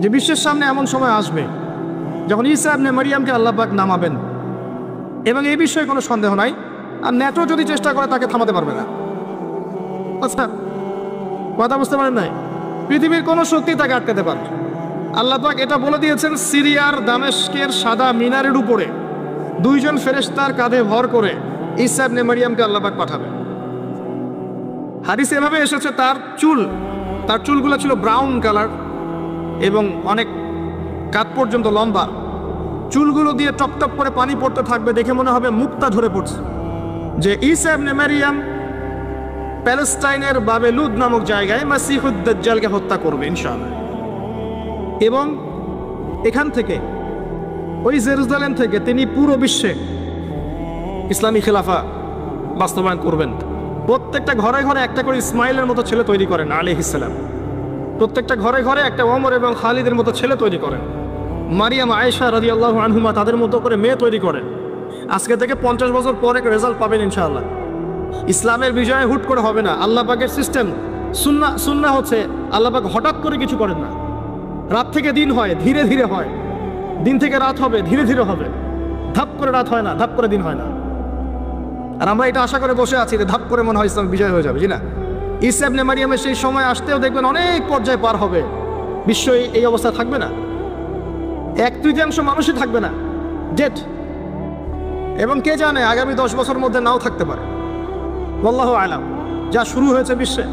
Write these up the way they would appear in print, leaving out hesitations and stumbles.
যে বিশ্বের সামনে এমন সময় আসবে যখন ঈসা ইবনে মারিয়ামকে আল্লাহ পাক নামাবেন, এবং এই বিষয়ে কোনো সন্দেহ নাই। আর ন্যাটো যদি চেষ্টা করে তাকে থামাতে পারবে না। আচ্ছা, কথা বুঝতে পারেন নাই? পৃথিবীর কোনো শক্তি তাকে আটকাতে পারবে। আল্লাহ পাক এটা বলে দিয়েছেন, সিরিয়ার দামেস্কের সাদা মিনারের উপরে 2 জন ফেরেশতার কাঁধে ভর করে ঈসা ইবনে মারিয়ামকে আল্লাহ পাক পাঠাবে। হাদিসে এভাবে এসেছে, তার চুলগুলো ছিল ব্রাউন কালার এবং অনেক কাত পর্যন্ত লম্বা। চুলগুলো দিয়ে টপ টপ করে পানি পড়তে থাকবে, দেখে মনে হবে মুক্তা ঝরে পড়ছে। যে ঈসা ইবনে মারিয়াম প্যালেস্টাইনের বাবেলুদ নামক জায়গায় মাসিহুদ দাজ্জালকে হত্যা করবে ইনশাআল্লাহ। এবং এখান থেকে, ওই জেরুজালেম থেকে তিনি পুরো বিশ্বে ইসলামী খেলাফা বাস্তবায়ন করবেন। প্রত্যেকটা ঘরে ঘরে একটা করে ইসমাইলের মতো ছেলে তৈরি করেন আলাইহিস সালাম। প্রত্যেকটা ঘরে ঘরে একটা ওমর এবং খালিদের মতো ছেলে তৈরি করেন। মারিয়াম আয়েশা রাদিয়াল্লাহু আনহুমা তাদের মতো করে মেয়ে তৈরি করেন। আজকে থেকে 50 বছর পরে রেজাল্ট পাবেন ইনশাআল্লাহ। ইসলামের বিজয় হুট করে হবে না। আল্লাহ পাকের সিস্টেম সুন্নাহ হচ্ছে, আল্লাহ পাক হঠাৎ করে কিছু করেন না। রাত থেকে দিন হয়, ধীরে ধীরে হয়। দিন থেকে রাত হবে, ধীরে ধীরে হবে। ধাপ করে রাত হয় না, ধাপ করে দিন হয় না। আর আমরা এটা আশা করে বসে আছি যে ধাপ করে মনে হয় ইসলাম বিজয় হয়ে যাবে, জি না। ঈসা ইবনে মারিয়ামের সেই সময় আসতেও দেখবেন অনেক পর্যায়ে পার হবে। বিশ্ব এই অবস্থা থাকবে না, 1/3 মানুষই থাকবে না, ডেড। এবং কে জানে আগামী 10 বছর মধ্যে নাও থাকতে পারে, আল্লাহু আলাম। যা শুরু হয়েছে বিশ্বে,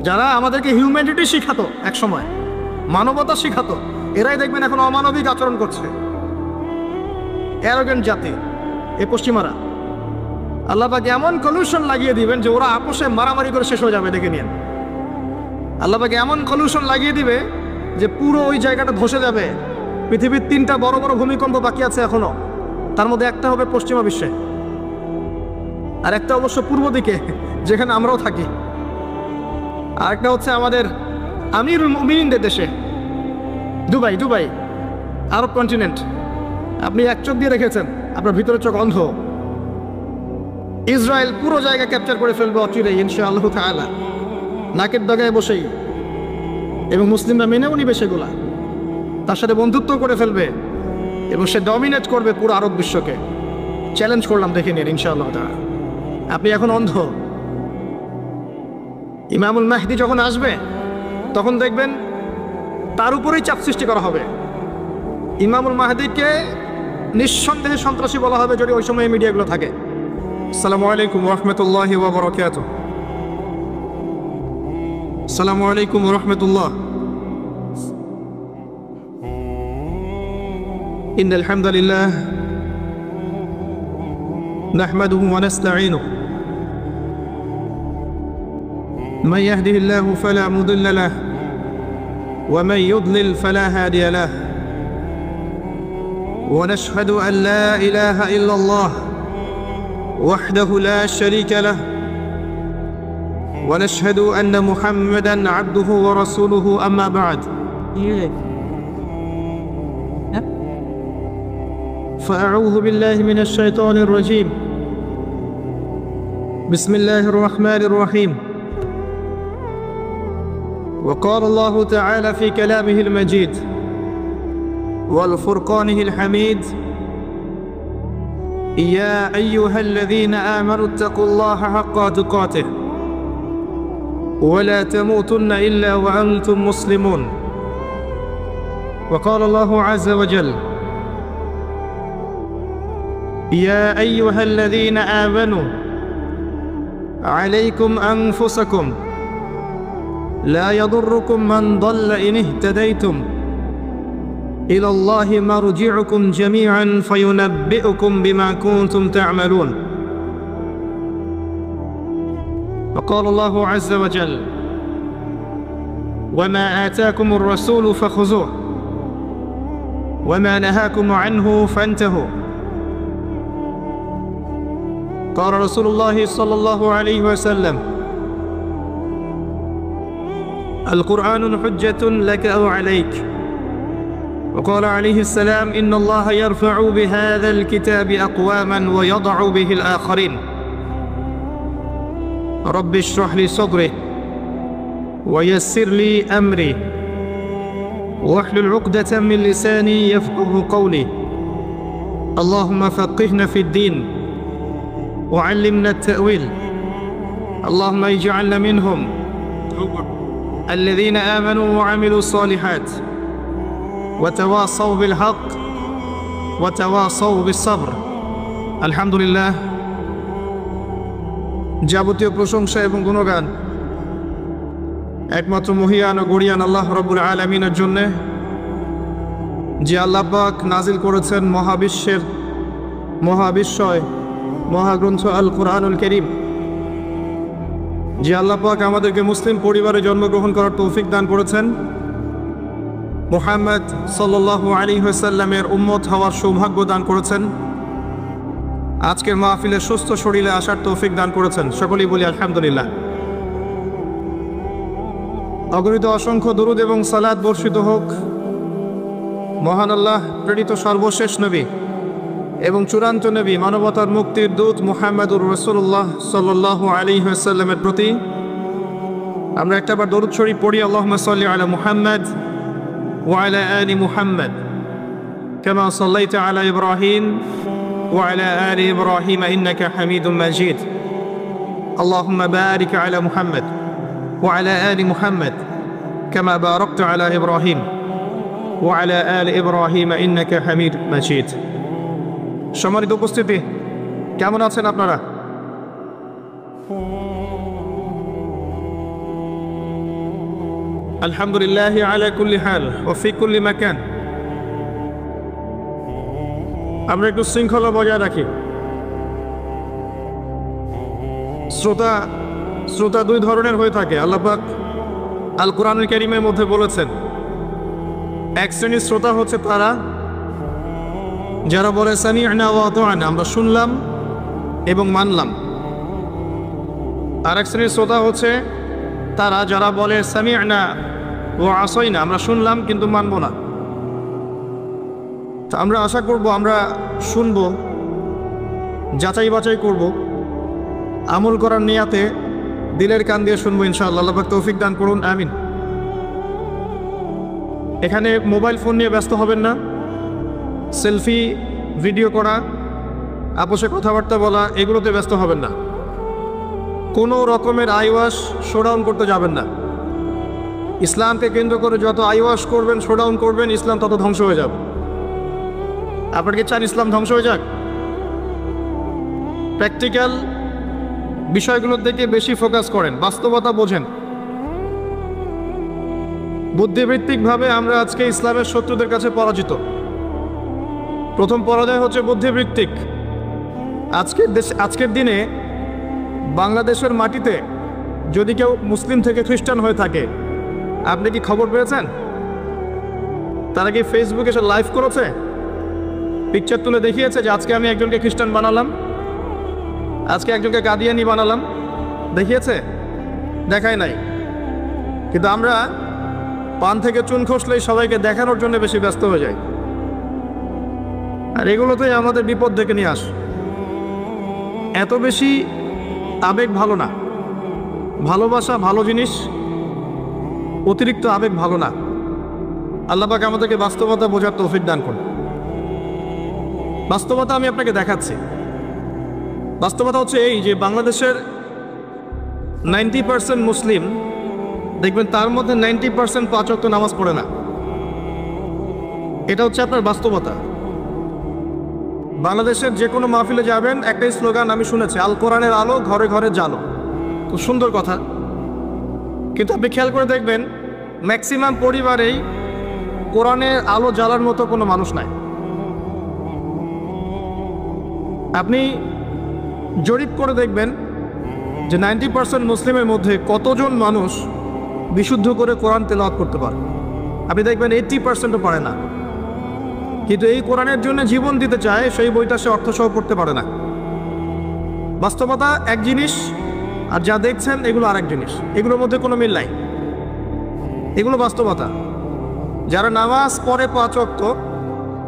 যারা আমাদেরকে হিউম্যানিটি শিখাতো, এক সময় মানবতা শিখাতো, এরাই দেখবেন এখন অমানবিক আচরণ করছে। অ্যারোগেন্ট জাতি এই পশ্চিমারা। আল্লাহ পাক এমন কলিউশন লাগিয়ে দিবেন যে ওরা আপোষে মারামারি করে শেষ হয়ে যাবে, দেখে নিন। আল্লাহ পাক এমন কলিউশন লাগিয়ে দিবে যে পুরো ওই জায়গাটা ধসে যাবে। পৃথিবীর 3টা বড় বড় ভূমিকম্প বাকি আছে এখনো, তার মধ্যে একটা হবে পশ্চিমা বিশ্বে, আর একটা অবশ্য পূর্ব দিকে যেখানে আমরাও থাকি, আর একটা হচ্ছে আমাদের আমিরুল মুমিনিনদের দেশে, দুবাই, আরব কন্টিনেন্ট। আপনি এক চোখ দিয়ে রেখেছেন, আপনার ভিতরে চোখ অন্ধ। ইসরায়েল পুরো জায়গা ক্যাপচার করে ফেলবে অচিরেই ইনশাআল্লাহু তাআলা, নাকের ডগায় বসেই। এবং মুসলিমরা মেনেও নিবে সেগুলা, তার সাথে বন্ধুত্ব করে ফেলবে এবং সে ডমিনেট করবে পুরো আরব বিশ্বকে। চ্যালেঞ্জ করলাম, দেখে নিন ইনশাআল্লাহ তাআলা। আপনি এখন অন্ধ। ইমামুল মাহদি যখন আসবে তখন দেখবেন তার উপরেই চাপ সৃষ্টি করা হবে। ইমামুল মাহদিকে নিঃসন্দেহে সন্ত্রাসী বলা হবে যদি ওই সময় মিডিয়াগুলো থাকে। আসসালামু আলাইকুম ওয়া রাহমাতুল্লাহি ওয়া বারাকাতুহু। আসসালামু আলাইকুম ওয়া রাহমাতুল্লাহ। ইন্নাল হামদালিল্লাহ নাহমাদুহু ওয়া নাস্তাঈনুহু মান ইয়াহদিহিল্লাহু ফালা মুদিল্লা লাহু ওয়া মান ইউদ্লিল ফালা হাদিয়া লাহু ওয়া নাশহাদু আন লা ইলাহা ইল্লাল্লাহ وحده لا شريك له ونشهد أن محمدًا عبده ورسوله أما بعد فأعوذ بالله من الشيطان الرجيم بسم الله الرحمن الرحيم وقال الله تعالى في كلامه المجيد والفرقانه الحميد يا أيها الذين آمنوا اتقوا الله حق تقاته ولا تموتن إلا وأنتم مسلمون وقال الله عز وجل يا أيها الذين آمنوا عليكم أنفسكم لا يضركم من ضل إن اهتديتم إلى الله مرجعكم جميعا فينبئكم بما كنتم تعملون وقال الله عز وجل وما آتاكم الرسول فخذوه وما نهاكم عنه فانتهوا قال رسول الله صلى الله عليه وسلم القرآن حجة لك أو عليك وقال عليه السلام إن الله يرفع بهذا الكتاب أقواما ويضع به الآخرين رب اشرح لي صدري ويسر لي أمري واحلل عقدة من لساني يفقه قولي اللهم فقهنا في الدين وعلمنا التأويل اللهم اجعلنا منهم الذين آمنوا وعملوا الصالحات وتواصوا بالحق وتواصوا بالصبر الحمد لله যাবতীয় প্রশংসা এবং গুণগান একমাত্র মহিয়ান ও গরিয়ান আল্লাহ রাব্বুল আলামিনের জন্য, যে আল্লাহ পাক নাজিল করেছেন মহাবিশ্বয় মহাগ্রন্থ আল কোরআনুল কারীম, যে আল্লাহ পাক আমাদেরকে মুসলিম পরিবারে জন্মগ্রহণ করার তৌফিক দান করেছেন, মুহাম্মদ সাল্লাল্লাহু আলাইহি ওয়াসাল্লামের উম্মত হওয়ার সৌভাগ্য দান করেছেন, আজকের মাহফিলে সুস্থ শরীরে আসার তৌফিক দান করেছেন। সকলেই বলি আলহামদুলিল্লাহ। অগণিত অসংখ্য দরুদ এবং সালাত বর্ষিত হোক মহান আল্লাহ প্রেরিত সর্বশেষ নবী এবং চূড়ান্ত নবী মানবতার মুক্তির দূত মুহাম্মদুর রাসূলুল্লাহ সাল্লাল্লাহু আলাইহি ওয়াসাল্লামের প্রতি। আমরা একটাবার দরুদ শরীফ পড়ি, আল্লাহুম্মা সাল্লি আলা মুহাম্মদ ওয়া আলা আলি মুহাম্মদ কামা সাল্লাইতা আলা ইব্রাহিম ওয়া আলা আলি ইব্রাহিম ইন্নাকা হামিদুম মাজিদ। আল্লাহুম্মা বারিক আলা মুহাম্মদ ওয়া আলা আলি মুহাম্মদ কামা বারাকতা আলা ইব্রাহিম ওয়া আলা আলি ইব্রাহিম ইন্নাকা হামিদুম মাজিদ। সম্মানিত উপস্থিতি, কেমন আছেন আপনারা? আলহামদুলিল্লাহ আলা কুল্লি হাল ওয়া ফি কুল্লি মাকান। আমরা একটু শৃঙ্খলা বজায় রাখি। শ্রোতা দুই ধরনের হয়ে থাকে। আল্লাহ পাক আল কোরআনুল কারীমের মধ্যে বলেছেন, এক শ্রেণীর শ্রোতা হচ্ছে তারা যারা বলে সামি'না ওয়া আতা'না, আমরা শুনলাম এবং মানলাম। আর এক শ্রেণীর শ্রোতা হচ্ছে তারা যারা বলে সামি'না ওয়া আসাইনা, আমরা শুনলাম কিন্তু মানব না। তা আমরা আশা করব আমরা শুনব, যাচাই বাছাই করব, আমল করার নিয়াতে দিলের কান দিয়ে শুনবো ইনশাআল্লাহ। আল্লাহ পাক তৌফিক দান করুন, আমিন। এখানে মোবাইল ফোন নিয়ে ব্যস্ত হবেন না। সেলফি ভিডিও করা, আপোষে কথাবার্তা বলা, এগুলোতে ব্যস্ত হবেন না। কোনো রকমের আইওয়াশ শোডাউন করতে যাবেন না। ইসলামকে কেন্দ্র করে যত আইওয়াশ করবেন, শোডাউন করবেন, ইসলাম তত ধ্বংস হয়ে যাবে। আপনার কি চান ইসলাম ধ্বংস হয়ে যাক? প্র্যাকটিক্যাল বিষয়গুলোর দিকে বেশি ফোকাস করেন, বাস্তবতা বোঝেন। বুদ্ধিবৃত্তিকভাবে আমরা আজকে ইসলামের শত্রুদের কাছে পরাজিত। প্রথম পরাজয় হচ্ছে বুদ্ধিবৃত্তিক। আজকের দিনে বাংলাদেশের মাটিতে যদি কেউ মুসলিম থেকে খ্রিস্টান হয়ে থাকে, আপনি কি খবর পেয়েছেন? তারা কি ফেসবুকে এসে লাইভ করেছে, পিকচার তুলে দেখিয়েছে যে আজকে আমি একজনকে খ্রিস্টান বানালাম, আজকে একজনকে কাদিয়ানি বানালাম? দেখিয়েছে? দেখায় নাই। কিন্তু আমরা পান থেকে চুন খসলেই সবাইকে দেখানোর জন্য বেশি ব্যস্ত হয়ে যাই। আর এগুলোতেই আমাদের বিপদ ডেকে নিয়ে আস। এত বেশি আবেগ ভালো না। ভালোবাসা ভালো জিনিস, অতিরিক্ত আবেগ ভালো না। আল্লাহ পাক আমাদেরকে বাস্তবতা বোঝার তৌফিক দান করুন। বাস্তবতা আমি আপনাকে দেখাচ্ছি। বাস্তবতা হচ্ছে এই যে বাংলাদেশের 90% মুসলিম, দেখবেন তার মধ্যে 90% 5 ওয়াক্ত নামাজ পড়ে না। এটা হচ্ছে আপনার বাস্তবতা। বাংলাদেশের যে কোনো মাহফিলে যাবেন, একটাই স্লোগান আমি শুনেছি, আল কোরআনের আলো ঘরে ঘরে জ্বালো। খুব সুন্দর কথা, কিন্তু আপনি খেয়াল করে দেখবেন ম্যাক্সিমাম পরিবারেই কোরআনের আলো জ্বালার মতো কোনো মানুষ নাই। আপনি জরিপ করে দেখবেন যে 90% মুসলিমের মধ্যে কতজন মানুষ বিশুদ্ধ করে কোরআন তেলাওয়াত করতে পারে। আপনি দেখবেন 80%ও পারে না। কিন্তু এই কোরআনের জন্য জীবন দিতে চায়, সেই বইটা সে অর্থসহ পড়তে পারে না। বাস্তবতা এক জিনিস, আর যা দেখছেন এগুলো আরেক জিনিস। এগুলোর মধ্যে কোনো মিল নাই। এগুলো বাস্তবতা। যারা নামাজ পড়ে 5 ওয়াক্ত,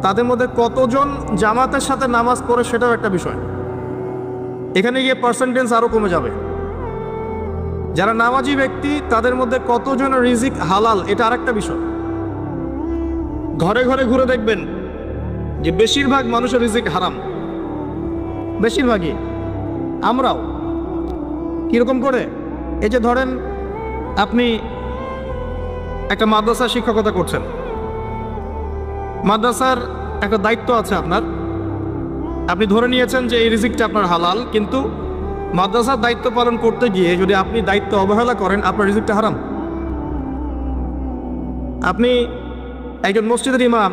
তাদের মধ্যে কতজন জামাতের সাথে নামাজ পড়ে সেটাও একটা বিষয়। এখানে গিয়ে পার্সেন্টেজ আরও কমে যাবে। যারা নামাজি ব্যক্তি তাদের মধ্যে কতজন রিজিক হালাল, এটা আরেকটা বিষয়। ঘরে ঘরে ঘুরে দেখবেন যে বেশিরভাগ মানুষের রিজিক হারাম, বেশিরভাগই। আমরাও কিরকম করে, এই যে ধরেন আপনি একটা মাদ্রাসা শিক্ষকতা করছেন, মাদ্রাসার একটা দায়িত্ব আছে আপনার, আপনি ধরে নিয়েছেন যে এই রিজিকটা আপনার হালাল, কিন্তু মাদ্রাসার দায়িত্ব পালন করতে গিয়ে যদি আপনি দায়িত্ব অবহেলা করেন, আপনার রিজিকটা হারাম। আপনি একজন মসজিদের ইমাম,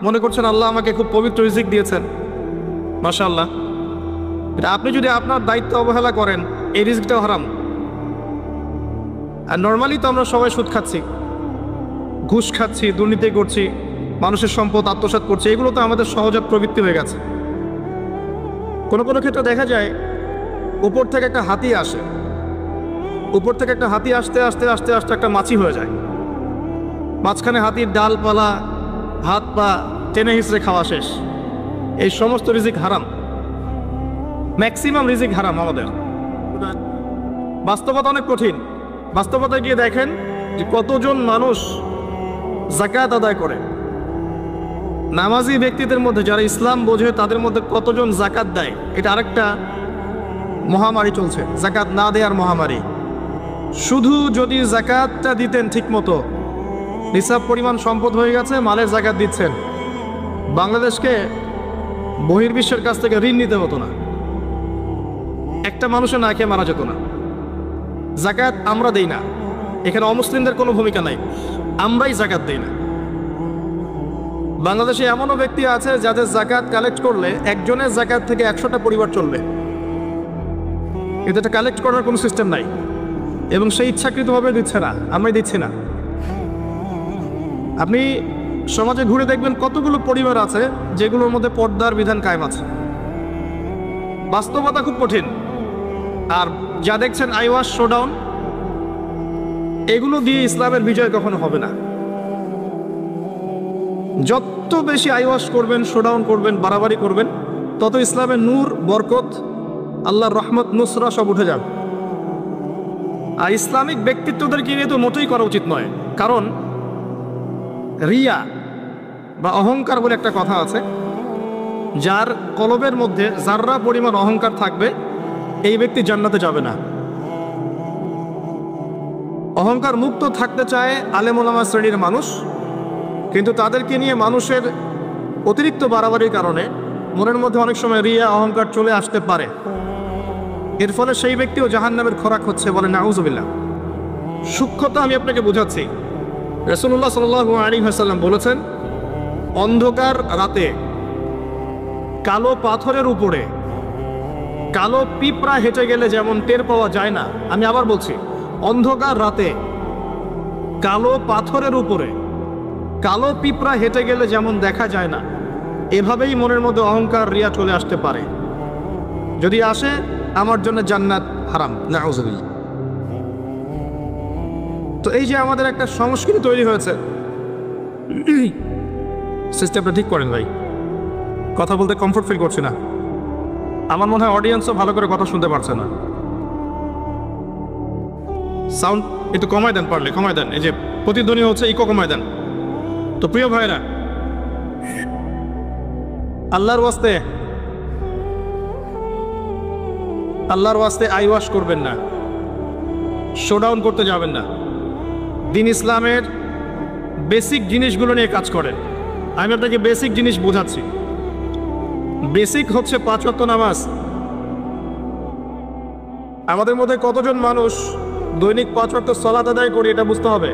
মনে করছেন আল্লাহ আমাকে খুব পবিত্র রিজিক দিয়েছেন, মাশাআল্লাহ, আপনি যদি আপনার দায়িত্ব অবহেলা করেন, এই রিজিকটাও হারাম। আর নর্মালি তো আমরা সবাই সুদ খাচ্ছি, ঘুষ খাচ্ছি, দুর্নীতি করছি, মানুষের সম্পদ আত্মসাৎ করছি, এগুলো তো আমাদের সহজাত প্রবৃত্তি হয়ে গেছে। কোনো কোনো ক্ষেত্রে দেখা যায় উপর থেকে একটা হাতি আসে, উপর থেকে একটা হাতি আসতে আসতে আস্তে আস্তে একটা মাছি হয়ে যায়, মাঝখানে হাতির ডালপালা হাত পা টেনে হিঁচড়ে খাওয়া শেষ। এই সমস্ত রিজিক হারাম, ম্যাক্সিমাম রিজিক হারাম আমাদের। বাস্তবতা অনেক কঠিন। বাস্তবতায় গিয়ে দেখেন যে কতজন মানুষ যাকাত আদায় করে, নামাজি ব্যক্তিদের মধ্যে যারা ইসলাম বোঝে তাদের মধ্যে কতজন যাকাত দেয়। এটা আরেকটা মহামারী চলছে, যাকাত না দেওয়ার মহামারী। শুধু যদি যাকাতটা দিতেন ঠিক মতো, নিসাব পরিমাণ সম্পদ হয়ে গেছে, মালের যাকাত দিচ্ছেন, বাংলাদেশকে বহির্বিশ্বের কাছ থেকে ঋণ নিতে হতো না, একটা মানুষের না খেয়ে মারা যেত না। যাকাত আমরা দেই না, এখানে অমুসলিমদের কোনো ভূমিকা নাই, আমরাই যাকাত দেই না। বাংলাদেশে এমনও ব্যক্তি আছে যাদের যাকাত কালেক্ট করলে একজনের যাকাত থেকে 100টা পরিবার চলবে, কিন্তু এটা কালেক্ট করার কোনো সিস্টেম নাই, এবং সেই ইচ্ছাকৃতভাবে দিচ্ছে না, আমরাই দিচ্ছি না। আপনি সমাজে ঘুরে দেখবেন কতগুলো পরিবার আছে যেগুলোর মধ্যে পর্দার বিধান কায়েম আছে। বাস্তবতা খুব কঠিন। আর যা দেখছেন আইওয়াশ শোডাউন, এগুলো দিয়ে ইসলামের বিজয় কখনো হবে না। যত বেশি আইওয়াশ করবেন, শোডাউন করবেন, বাড়াবাড়ি করবেন, তত ইসলামের নূর, বরকত, আল্লাহর রহমত, নুসরা সব উঠে যাবে। আর ইসলামিক ব্যক্তিত্বদেরকে নিয়ে তো মোটেই করা উচিত নয়, কারণ রিয়া বা অহংকার বলে একটা কথা আছে, যার কলবের মধ্যে যাররা পরিমাণ অহংকার থাকবে এই ব্যক্তি জান্নাতে যাবে না। অহংকার মুক্ত থাকতে চায় আলেম ওলামা শ্রেণীর মানুষ, কিন্তু তাদেরকে নিয়ে মানুষের অতিরিক্ত বাড়াবাড়ির কারণে মনের মধ্যে অনেক সময় রিয়া অহংকার চলে আসতে পারে। এর ফলে সেই ব্যক্তিও জাহান্নামের খোরাক হচ্ছে, বলে নাউজুবিল্লাহ। সূক্ষ্মতা আমি আপনাকে বোঝাচ্ছি। রাসূলুল্লাহ সাল্লাল্লাহু আলাইহি ওয়াসাল্লাম বলেছেন, অন্ধকার রাতে কালো পাথরের উপরে কালো পিঁপড়া হেঁটে গেলে যেমন টের পাওয়া যায় না, আমি আবার বলছি, অন্ধকার রাতে কালো পাথরের উপরে কালো পিঁপড়া হেঁটে গেলে যেমন দেখা যায় না, এভাবেই মনের মধ্যে অহংকার রিয়া চলে আসতে পারে। যদি আসে, আমার জন্য জান্নাত হারাম, নাউজুবিল্লাহ। তো এই যে আমাদের একটা সংস্কৃতি তৈরি হয়েছে, সিস্টেমটা ঠিক করেন ভাই। কথা বলতে কমফোর্ট ফিল করছি না, আমার মনে হয় অডিয়েন্সও ভালো করে কথা শুনতে পারছে না। সাউন্ড একটু কমায় দেন, পারলে কমায় দেন। এই যে প্রতিধ্বনি হচ্ছে, ইকো কমায় দেন। তো প্রিয় ভাইরা, আল্লাহর ওয়াস্তে আইওয়াশ করবেন না, শোডাউন করতে যাবেন না। দিন ইসলামের বেসিক জিনিসগুলো নিয়ে কাজ করেন। আমি আপনাকে বেসিক জিনিস বোঝাচ্ছি। বেসিক হচ্ছে 5 ওয়াক্ত নামাজ। আমাদের মধ্যে কতজন মানুষ দৈনিক 5 ওয়াক্ত সালাত আদায় করি, এটা বুঝতে হবে।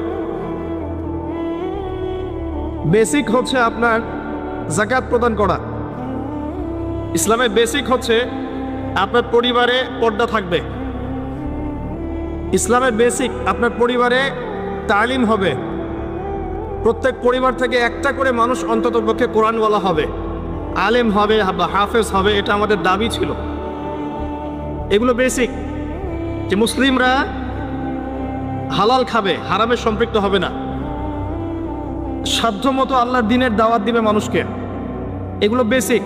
বেসিক হচ্ছে আপনার যাকাত প্রদান করা। ইসলামের বেসিক হচ্ছে আপনার পরিবারে পর্দা থাকবে। ইসলামের বেসিক আপনার পরিবারে তালিম হবে। প্রত্যেক পরিবার থেকে একটা করে মানুষ অন্ততপক্ষে কোরআনওয়ালা হবে, আলেম হবে বা হাফেজ হবে, এটা আমাদের দাবি ছিল। এগুলো বেসিক, যে মুসলিমরা হালাল খাবে, হারামে সম্পৃক্ত হবে না, সাধ্যমতো আল্লাহর দ্বীনের দাওয়াত দিবে মানুষকে। এগুলো বেসিক।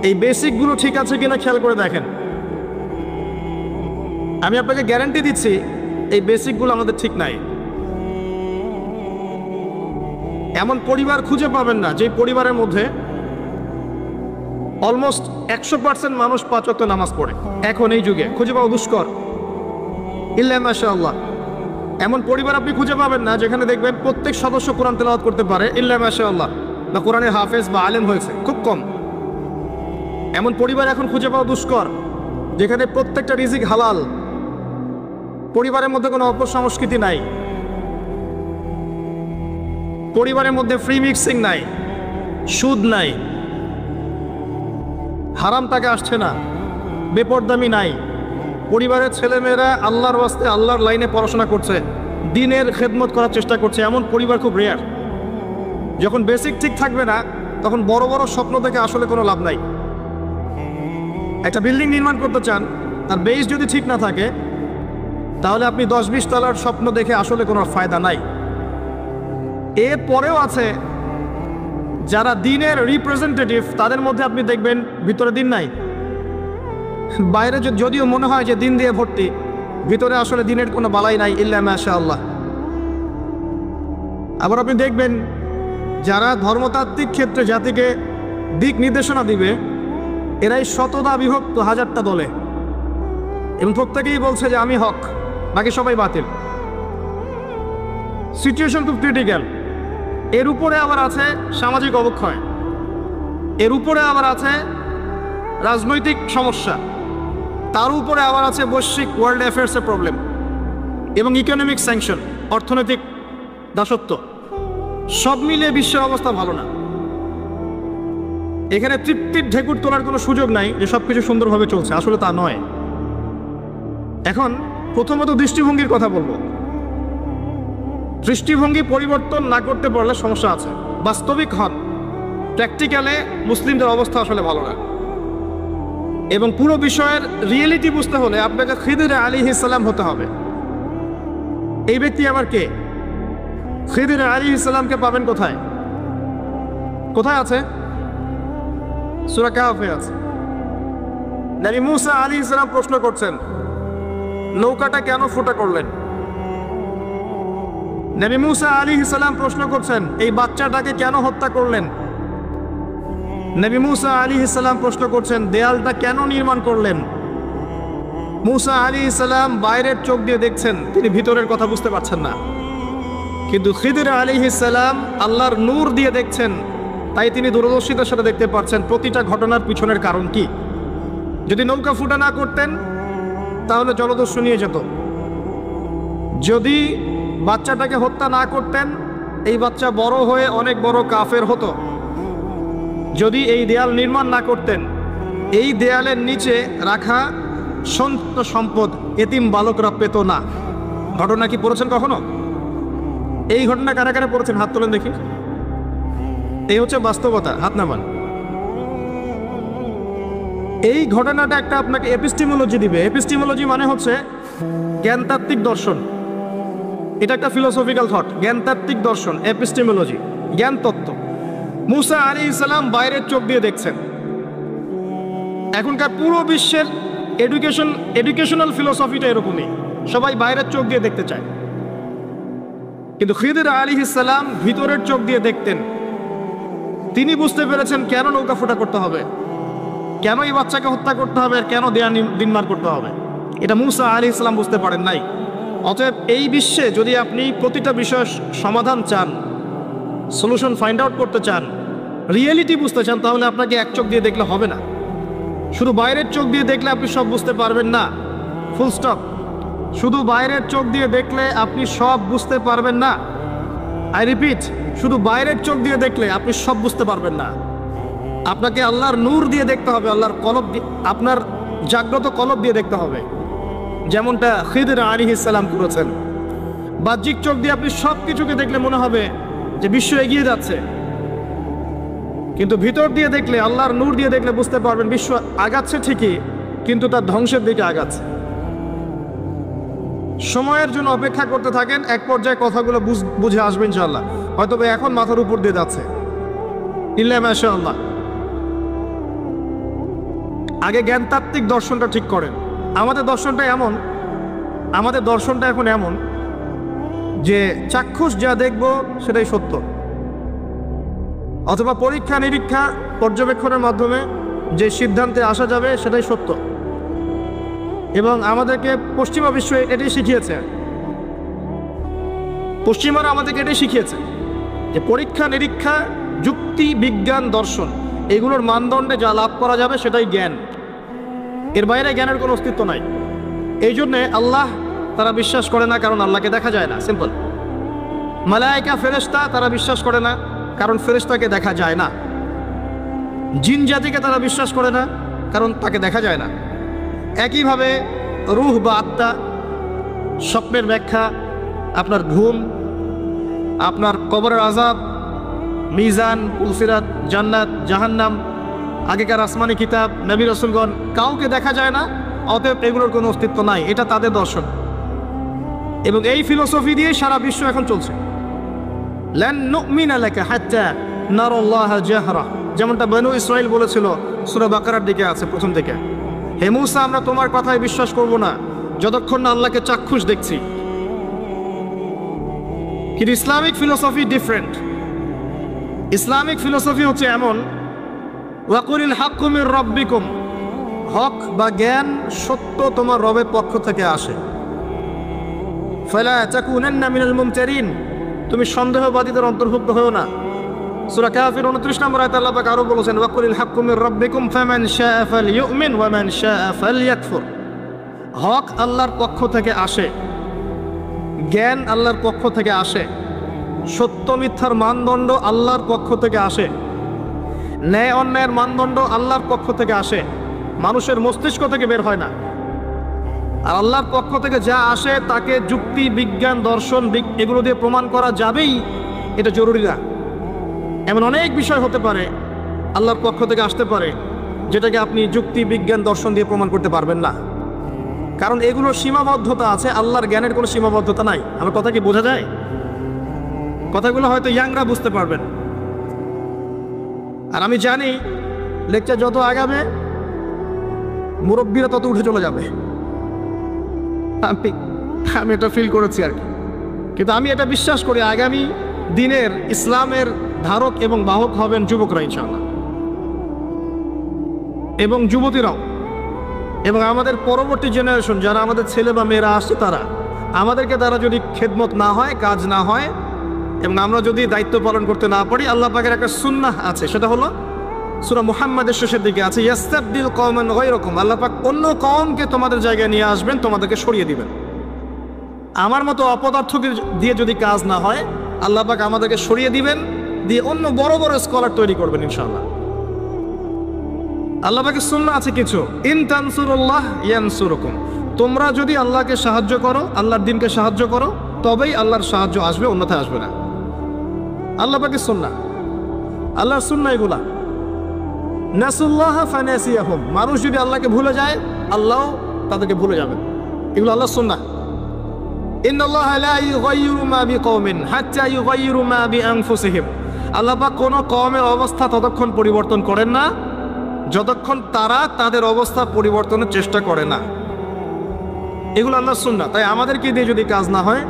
এই বেসিকগুলো ঠিক আছে কিনা খেয়াল করে দেখেন। আমি আপনাকে গ্যারান্টি দিচ্ছি এই বেসিকগুলো আমাদের ঠিক নাই। এমন পরিবার খুঁজে পাবেন না যে পরিবারের মধ্যে অলমোস্ট 100% মানুষ 5 ওয়াক্ত নামাজ পড়ে। এখন এই যুগে খুঁজে পাওয়া দুষ্কর। ইল্লা মাশাআল্লাহ, এমন পরিবার আপনি খুঁজে পাবেন না যেখানে দেখবেন প্রত্যেক সদস্য কোরআন তেলাওয়াত করতে পারে, ইল্লা মাশাআল্লাহ, বা কোরআনের হাফেজ বা আলেম হয়েছে, খুব কম। এমন পরিবার এখন খুঁজে পাওয়া দুষ্কর যেখানে প্রত্যেকটা রিজিক হালাল, পরিবারের মধ্যে কোনো অপসংস্কৃতি নাই, পরিবারের মধ্যে ফ্রি মিক্সিং নাই, সুদ নাই, হারাম টাকা আসছে না, বেপরদামি নাই, পরিবারের ছেলেমেয়েরা আল্লাহর ওয়াস্তে আল্লাহর লাইনে পড়াশোনা করছে, দ্বীনের খেদমত করার চেষ্টা করছে, এমন পরিবার খুব রেয়ার। যখন বেসিক ঠিক থাকবে না তখন বড় বড় স্বপ্ন দেখে আসলে কোনো লাভ নাই। একটা বিল্ডিং নির্মাণ করতে চান, তার বেস যদি ঠিক না থাকে তাহলে আপনি 10-20 তলার স্বপ্ন দেখে আসলে কোনো ফায়দা নাই। এর পরেও আছে যারা দ্বীনের রিপ্রেজেন্টেটিভ, তাদের মধ্যে আপনি দেখবেন ভিতরে দ্বীন নাই। বাইরে যদিও মনে হয় যে দ্বীন দিয়ে ভর্তি, ভিতরে আসলে দ্বীনের কোনো বালাই নাই, ইল্লা মাশাআল্লাহ। আবার আপনি দেখবেন যারা ধর্মতাত্ত্বিক ক্ষেত্রে জাতিকে দিক নির্দেশনা দিবে, এরাই শতদা বিভক্ত 1000টা দলে, এবং প্রত্যেকেই বলছে যে আমি হক, বাকি সবাই বাতিল। সিচুয়েশন খুব ক্রিটিক্যাল। এর উপরে আবার আছে সামাজিক অবক্ষয়, এর উপরে আবার আছে রাজনৈতিক সমস্যা, তার উপরে আবার আছে বৈশ্বিক ওয়ার্ল্ড অ্যাফেয়ার্সের প্রবলেম এবং ইকোনমিক স্যাংশন, অর্থনৈতিক দাসত্ব। সব মিলিয়ে বিশ্বের অবস্থা ভালো না। এখানে তৃপ্তির ঢেকুর তোলার কোনো সুযোগ নাই যে সব কিছু সুন্দরভাবে চলছে, আসলে তা নয়। এখন প্রথমত দৃষ্টিভঙ্গির কথা বলবো। দৃষ্টিভঙ্গি পরিবর্তন না করতে পারলে সমস্যা আছে। বাস্তবিক হন, প্র্যাকটিক্যালে মুসলিমদের অবস্থা আসলে ভালো না। এবং পুরো বিষয়ের রিয়েলিটি বুঝতে হলে আপনাকে খিদির আলাইহিস সালাম হতে হবে। এই ব্যক্তি আবার কে? খিদির আলাইহিস সালামকে পাবেন কোথায়? কোথায় আছে? সূরা কাহফে আছে। নবী মুসা আলাইহিস সালাম প্রশ্ন করছেন, নৌকাটা কেন ফুটা করলেন? নবী মুসা আলাইহিস সালাম প্রশ্ন করছেন, এই বাচ্চাটাকে কেন হত্যা করলেন? নবী মুসা আলাইহিস সালাম প্রশ্ন করছেন, দেয়ালটা কেন নির্মাণ করলেন? মুসা আলাইহিস সালাম বাইরের চোখ দিয়ে দেখছেন, তিনি ভিতরের কথা বুঝতে পারছেন না। কিন্তু খিদির আলাইহিস সালাম আল্লাহর নূর দিয়ে দেখছেন, তাই তিনি দূরদর্শিতার সাথে দেখতে পাচ্ছেন প্রতিটা ঘটনার পিছনের কারণ কি। যদি নৌকা ফুটা না করতেন তাহলে জলদস্যু নিয়ে যেত। যদি বাচ্চাটাকে হত্যা না করতেন, এই বাচ্চা বড় হয়ে অনেক বড় কাফের হতো। যদি এই দেয়াল নির্মাণ না করতেন, এই দেয়ালের নিচে রাখা সন্ত সম্পদ এতিম বালকরা পেত না। ঘটনা কি পড়েছেন কখনো? এই ঘটনা কারা কারা পড়েছেন? হাত তোলেন দেখি। এই হচ্ছে বাস্তবতা, হাত নামান। এই ঘটনাটা একটা আপনাকে এপিস্টিমোলজি দিবে। এপিস্টিমোলজি মানে হচ্ছে জ্ঞানতাত্ত্বিক দর্শন। এটা একটা ফিলোসফিক্যাল থট, জ্ঞানতাত্ত্বিক দর্শন, এপিস্টিমোলজি, জ্ঞান তত্ত্ব। মুসা আলাইহিস সালাম বাইরের চোখ দিয়ে দেখছেন। এখনকার পুরো বিশ্বের এডুকেশনাল ফিলোসফিটা এরকমই, সবাই বাইরের চোখ দিয়ে দেখতে চায়। কিন্তু খিদির আলাইহিস সালাম ভিতরের চোখ দিয়ে দেখতেন। তিনি বুঝতে পেরেছেন কেন নৌকা ফুটা করতে হবে, কেন এই বাচ্চাকে হত্যা করতে হবে, কেন দেয়া নির্মাণ করতে হবে। এটা মুসা আলাইহিস সালাম বুঝতে পারেন নাই। অতএব এই বিশ্বে যদি আপনি প্রতিটা বিষয়ের সমাধান চান, সলিউশন ফাইন্ড আউট করতে চান, রিয়েলিটি বুঝতে চান, তাহলে আপনাকে এক চোখ দিয়ে দেখলে হবে না। শুধু বাইরের চোখ দিয়ে দেখলে আপনি সব বুঝতে পারবেন না, ফুল স্টপ। শুধু বাইরের চোখ দিয়ে দেখলে আপনি সব বুঝতে পারবেন না। আই রিপিট, শুধু বাইরের চোখ দিয়ে দেখলে আপনি সব বুঝতে পারবেন না। আপনাকে আল্লাহর নূর দিয়ে দেখতে হবে, আল্লাহর কলব দিয়ে, আপনার জাগ্রত কলব দিয়ে দেখতে হবে, যেমনটা খিদির আলাইহিস সালাম করেছেন। বাহ্যিক চোখ দিয়ে আপনি সব কিছুকে দেখলে মনে হবে যে বিশ্ব এগিয়ে যাচ্ছে, কিন্তু ভিতর দিয়ে দেখলে, আল্লাহর নূর দিয়ে দেখলে বুঝতে পারবেন বিশ্ব আগাচ্ছে ঠিকই, কিন্তু তার ধ্বংসের দিকে আগাচ্ছে। সময়ের জন্য অপেক্ষা করতে থাকেন, এক পর্যায়ে কথাগুলো বুঝে আসবে ইনশাআল্লাহ। হয়তো এখন মাথার উপর দিয়ে যাচ্ছে, ইল্লা মাশাআল্লাহ। আগে জ্ঞানতাত্ত্বিক দর্শনটা ঠিক করেন। আমাদের দর্শনটা এখন এমন যে চাক্ষুষ যা দেখব সেটাই সত্য। অথবা পরীক্ষা নিরীক্ষা পর্যবেক্ষণের মাধ্যমে যে সিদ্ধান্তে আসা যাবে সেটাই সত্য। এবং আমাদেরকে পশ্চিমা বিশ্ব এটাই শিখিয়েছে, পশ্চিমারা আমাদেরকে এটাই শিখিয়েছে যে পরীক্ষা নিরীক্ষা, যুক্তি, বিজ্ঞান, দর্শন এগুলোর মানদণ্ডে যা লাভ করা যাবে সেটাই জ্ঞান, এর বাইরে জ্ঞানের কোনো অস্তিত্ব নাই। এই জন্যে আল্লাহ তারা বিশ্বাস করে না, কারণ আল্লাহকে দেখা যায় না, সিম্পল। মালায়েকা ফেরেশতা তারা বিশ্বাস করে না, কারণ ফেরেশতাকে দেখা যায় না। জিন জাতিকে তারা বিশ্বাস করে না, কারণ তাকে দেখা যায় না। একইভাবে রূহ বা আত্মা, স্বপ্নের ব্যাখ্যা, আপনার ঘুম, আপনার কবরের আযাব, মিজান, পুলসিরাত, জান্নাত, জাহান্নাম, আগেকার আসমানি কিতাব, নবী রাসূলগণ, কাউকে দেখা যায় না, অতএব এগুলোর কোনো অস্তিত্ব নাই। এটা তাদের দর্শন এবং এই ফিলোসফি দিয়ে সারা বিশ্ব এখন চলছে। লান নুমিনা লাকা হাত্তা নারাল্লাহা জাহরা, যেমনটা বনু ইসরাইল বলেছিল, সূরা বাকারার দিকে আছে প্রথম থেকে, হে মূসা আমরা তোমার কথায় বিশ্বাস করব না যতক্ষণ না আল্লাহকে চাক্ষুষ দেখছি। কিন্তু Islamic philosophy different. Islamic philosophy হচ্ছে এমন, ওয়াকুলিল হাক্কু মির রাব্বিকুম, হক বা জ্ঞান, সত্য তোমার রবের পক্ষ থেকে আসে। ফালা তাকুনান্না মিনাল মুমতারিন, তুমি সন্দেহবাদীদের অন্তর্ভুক্ত হও না। সূরা কাফির 29 নম্বর আয়াতে আল্লাহ পাক আরো বলেছেন, ওয়াকুলিল হাক্কু মির রাব্বিকুম ফামান শাআ ফালইউমিন ওয়া মান শাআ ফালইয়াকফুর। হক আল্লাহর পক্ষ থেকে আসে, জ্ঞান আল্লাহর পক্ষ থেকে আসে, সত্য মিথ্যার মানদণ্ড আল্লাহর পক্ষ থেকে আসে, ন্যায় অন্যায়ের মানদণ্ড আল্লাহর পক্ষ থেকে আসে, মানুষের মস্তিষ্ক থেকে বের হয় না। আর আল্লাহর পক্ষ থেকে যা আসে তাকে যুক্তি, বিজ্ঞান, দর্শন এগুলো দিয়ে প্রমাণ করা যাবেই, এটা জরুরি না। এমন অনেক বিষয় হতে পারে আল্লাহর পক্ষ থেকে আসতে পারে যেটাকে আপনি যুক্তি, বিজ্ঞান, দর্শন দিয়ে প্রমাণ করতে পারবেন না, কারণ এগুলোর সীমাবদ্ধতা আছে, আল্লাহর জ্ঞানের কোনো সীমাবদ্ধতা নাই। আমার কথা কি বোঝা যায়? কথাগুলো হয়তো ইয়াংরা বুঝতে পারবেন। আর আমি জানি লেকচার যত আগাবে মুরব্বীরা তত উঠে চলে যাবে, আমি এটা ফিল করেছি আর কি। কিন্তু আমি এটা বিশ্বাস করি আগামী দিনের ইসলামের ধারক এবং বাহক হবেন যুবকরা ইনশাআল্লাহ, এবং যুবতীরাও, এবং আমাদের পরবর্তী জেনারেশন যারা আমাদের ছেলে বা মেয়েরা আসছে তারা, আমাদেরকে দ্বারা যদি খেদমত না হয়, কাজ না হয়, এবং আমরা যদি দায়িত্ব পালন করতে না পারি, আল্লাহ পাকের একটা সুন্নাহ আছে, সেটা হলো সূরা মুহাম্মাদের শেষের দিকে আছে, ইয়াস্তাবদিল কওমান গায়রাকুম, আল্লাহ পাক অন্য কওমকে তোমাদের জায়গায় নিয়ে আসবেন, তোমাদেরকে সরিয়ে দিবেন। আমার মতো অপদার্থকে দিয়ে যদি কাজ না হয়, আল্লাহ পাক আমাদেরকে সরিয়ে দিবেন, দিয়ে অন্য বড় বড় স্কলার তৈরি করবেন ইনশাআল্লাহ। আল্লাহ পাকের সুন্নাহ আছে কিছু, ইন তানসুরুল্লাহ ইয়ানসুরুকুম, তোমরা যদি আল্লাহকে সাহায্য করো, আল্লাহর দ্বীনকে সাহায্য করো, তবেই আল্লাহর সাহায্য আসবে, অন্যথায় আসবে না। আল্লাহ পাকের সুন্নাহ, আল্লাহর সুন্নাহ এগুলা। নাসুল্লাহ ফানাসিয়াহুম, মানুষ যদি আল্লাহকে ভুলে যায়, আল্লাহ তাদেরকে ভুলে যাবেন, এগুলো আল্লাহর সুন্নাহ। ইন্নাল্লাহা লা ইউগাইয়িরু মা বিকওমিন হাত্তা ইউগাইয়িরু মা বিআনফুসিহিম, আল্লাহ পাক কোন কওমের অবস্থা ততক্ষণ পরিবর্তন করেন না যতক্ষণ তারা তাদের অবস্থা পরিবর্তনের চেষ্টা করে না। এগুলো আল্লাহর সুন্নাহ। তাই আমাদেরকে দিয়ে যদি কাজ না হয়,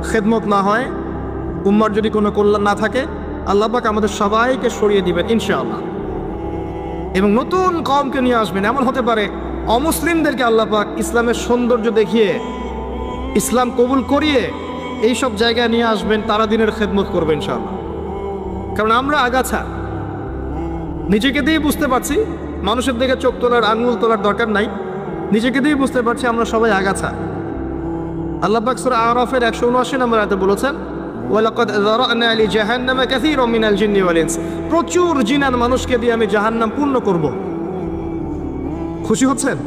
খেদমত না হয়, উম্মার যদি কোনো কল্যাণ না থাকে, আল্লাহ পাক আমাদের সবাইকে সরিয়ে দিবেন ইনশাআল্লাহ, এবং নতুন কওমকে নিয়ে আসবেন। এমন হতে পারে অমুসলিমদেরকে আল্লাহ পাক ইসলামের সৌন্দর্য দেখিয়ে, ইসলাম কবুল করিয়ে এইসব জায়গায় নিয়ে আসবেন, তারা দিনের খেদমত করবে ইনশাআল্লাহ। কারণ আমরা আগাছা, নিজেকে দিয়ে বুঝতে পারছি, মানুষের দিকে চোখ তোলার, আঙুল তোলার দরকার নাই, নিজেকে দিয়ে বুঝতে পারছি আমরা সবাই আগাছা। আল্লাহ পাক সূরা আরাফের 179 নম্বর আয়াতে বলেছেন, ওয়ালাকাদ যারানা লিজাহান্নামা কাসীরাম মিনাল জিন্নি ওয়াল ইনস, প্রচুর জিন আর মানুষকে দিয়ে আমি জাহান্নাম পূর্ণ করব। খুশি হচ্ছেন?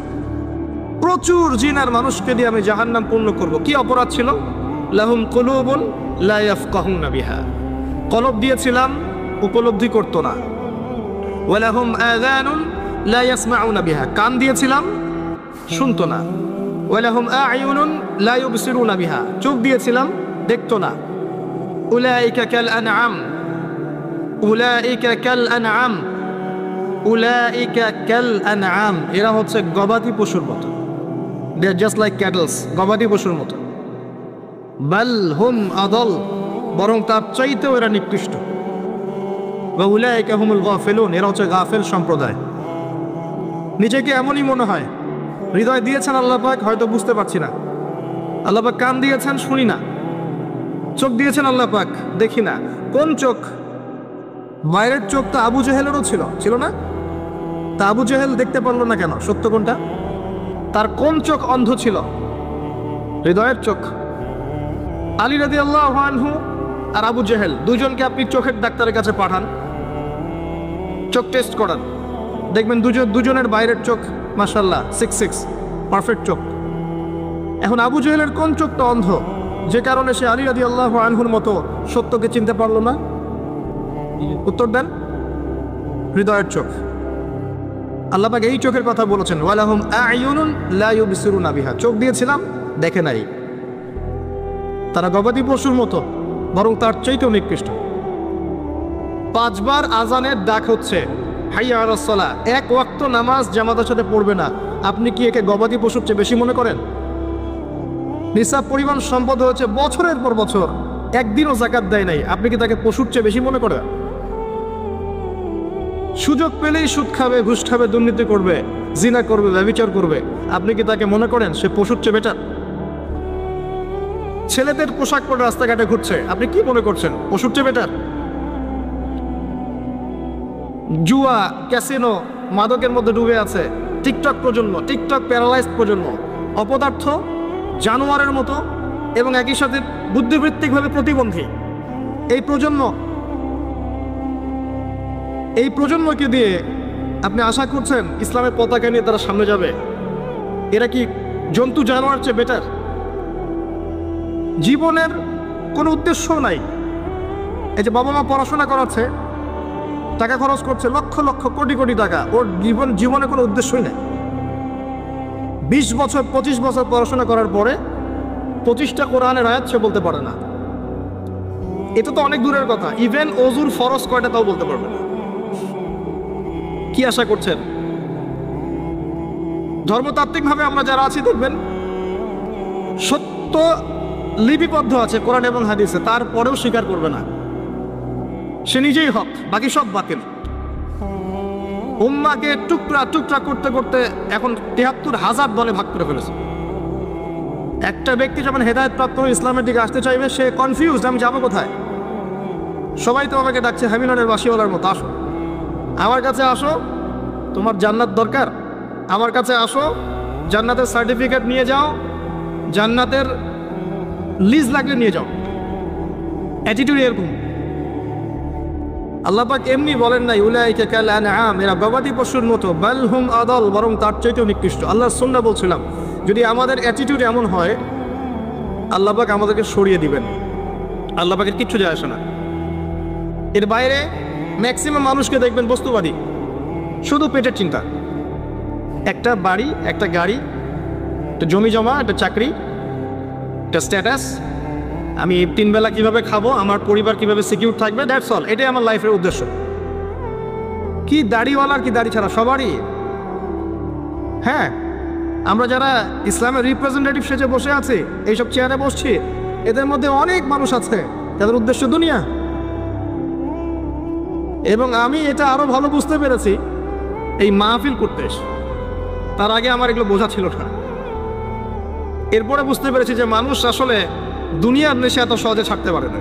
প্রচুর জিন আর মানুষকে দিয়ে আমি জাহান্নাম পূর্ণ করব। কি অপরাধ ছিল? লাহুম কুলুবুন লা ইয়াফকাহুনা বিহা, কলব দিয়েছিলাম, উপলব্ধি করতো না। ওয়ালাহুম আযানুন লা ইয়াসমাউনা বিহা, কান দিয়েছিলাম, শুনতো না। ওয়ালাহুম আ'য়ুনুন লা ইউবসিরুনা বিহা, চোখ দিয়েছিলাম, দেখতো না। উলাইকা কাল আনআম, উলাইকা কাল আনআম, উলাইকা কাল আনআম, এরা হচ্ছে গবাদি পশুর মতো। দে আর জাস্ট লাইক ক্যাটলস, গবাদি পশুর মতো। বাল হুম আদল, বরং তার চাইতেও এরা নিকৃষ্ট। ওয়া উলাইকা হুমুল গাফিলুন, এরা হচ্ছে গাফেল সম্প্রদায়। নিজেকে এমনই মনে হয়। হৃদয় দিয়েছেন আল্লাহ পাক, হয়তো বুঝতে পারছি না। আল্লাহ পাক কান দিয়েছেন, শুনি না। চোখ দিয়েছেন আল্লাহ পাক, দেখি না। কোন চোখ? বাইরের চোখ তো আবু জেহেলেরও ছিল না? তা আবু জেহেল দেখতে পারলো না কেন? সত্য কোনটা? তার কোন চোখ অন্ধ ছিল? হৃদয়ের চোখ। আলী রাদিয়াল্লাহু আনহু আর আবু জেহেল দুজনকে আপনি চোখের ডাক্তারের কাছে পাঠান, চোখ টেস্ট করান, দেখবেন দুজনের বাইরের চোখ মাশাআল্লাহ 6 পারফেক্ট চোখ। এখন আবু জেহেলের কোন চোখটা অন্ধ, যে কারণে সে আলী রাদিয়াল্লাহু আনহুর মতো সত্যকে চিনতে পারলো না? উত্তর দেন। হৃদয়ের চোখ। আল্লাহ পাক এই চোখের কথা বলেছেন, ওয়ালাহুম আ'য়ুনুন লা ইউবসিরুনা বিহা, চোখ দিয়েছিলাম, দেখে নাই। তারা গবাদি পশুর মতো, বরং তার চাইতেও নিকৃষ্ট। 5 বার আজানের ডাক হচ্ছে, হাইয়া আলাস সালাহ। এক ওয়াক্ত নামাজ জামাতের সাথে পড়বে না, আপনি কি একে গবাদি পশুর চেয়ে বেশি মনে করেন? নিসাব পরিমাণ সম্পদ হচ্ছে বছরের পর বছর, একদিনও যাকাত দেয় নাই, আপনি কি তাকে পশুর চেয়ে বেশি মনে করেন? সুযোগ পেলেই সুদ খাবে, ঘুষ খাবে, দুর্নীতি করবে, জিনা করবে, ব্যভিচার করবে, আপনি কি তাকে মনে করেন সে পশুর চেয়ে বেটার? ছেলেদের পোশাক পরে রাস্তাঘাটে ঘুরছে, আপনি কি মনে করছেন পশুর চেয়ে বেটার? জুয়া, ক্যাসিনো, মাদকের মধ্যে ডুবে আছে টিকটক প্রজন্ম, টিকটক প্যারালাইজড প্রজন্ম, অপদার্থ, জানোয়ারের মতো এবং একই সাথে বুদ্ধিবৃত্তিকভাবে প্রতিবন্ধী। এই প্রজন্মকে দিয়ে আপনি আশা করছেন ইসলামের পতাকা নিয়ে তারা সামনে যাবে? এরা কি জন্তু জানোয়ার চেয়ে বেটার? জীবনের কোনো উদ্দেশ্য নাই। এই যে বাবা মা পড়াশোনা করাচ্ছে, টাকা খরচ করছে লক্ষ লক্ষ কোটি কোটি টাকা, ওর জীবনে কোনো উদ্দেশ্যই নেই। 20 বছর 25 বছর পড়াশোনা করার পরে 25টা কোরআনের আয়াত সে বলতে পারে না। এটা তো অনেক দূরের কথা, ইভেন ওযুর ফরজ কয়টা তাও বলতে পারবে না। কি আশা করছেন? ধর্মতাত্ত্বিকভাবে আমরা যারা আছি দেখবেন সত্য লিপিবদ্ধ আছে কোরআন এবং হাদিসে, তারপরেও স্বীকার করবে না। সে নিজেই হক, বাকি সব বাতিল। উম্মাকে টুকরা টুকরা করতে করতে এখন 73,000 দলে ভাগ করে ফেলেছে। একটা ব্যক্তি যখন হেদায়েত প্রাপ্ত হয়ে ইসলামের দিকে আসতে চাইবে, সে কনফিউজড, আমি যাবো কোথায়? সবাই তো আমাকে ডাকছে হ্যামিলনের বাসিওয়ালার মতো, আসো আমার কাছে, আসো, তোমার জান্নাত দরকার, আমার কাছে আসো, জান্নাতের সার্টিফিকেট নিয়ে যাও, জান্নাতের লিজ লাগলে নিয়ে যাও। অ্যাটিটিউড এরকম। আল্লাহ পাক এমনি বলেন নাই উলাইকা কাল আনআম, এরা গবাদি পশুর মতো, বাল হুম আদাল, বরং তার চাইতেও নিকৃষ্ট। আল্লাহর সুন্নাহ বলছিলাম, যদি আমাদের অ্যাটিটিউড এমন হয়, আল্লাহ পাক আমাদেরকে সরিয়ে দিবেন। আল্লাহ পাকের কিচ্ছু যায় আসে না। এর বাইরে ম্যাক্সিমাম মানুষকে দেখবেন বস্তুবাদী, শুধু পেটের চিন্তা। একটা বাড়ি, একটা গাড়ি, একটা জমি জমা, একটা চাকরি, একটা স্ট্যাটাস, আমি 3 বেলা কিভাবে খাবো, আমার পরিবার কিভাবে সিকিউর থাকবে, দ্যাটস অল। এটাই আমার লাইফের উদ্দেশ্য। কি দাড়িওয়ালার, কি দাড়ি ছাড়া, সবারই। হ্যাঁ, আমরা যারা ইসলামের রিপ্রেজেন্টেটিভ সেজে বসে আছি, এইসব চেয়ারে বসছি, এদের মধ্যে অনেক মানুষ আছে তাদের উদ্দেশ্য দুনিয়া। এবং আমি এটা আরো ভালো বুঝতে পেরেছি এই মাহফিল করতে এসে। তার আগে আমার এগুলো বোঝা ছিল না। এরপরে বুঝতে পেরেছি যে মানুষ আসলে দুনিয়ার নেশে এত সহজে ছাড়তে পারে না।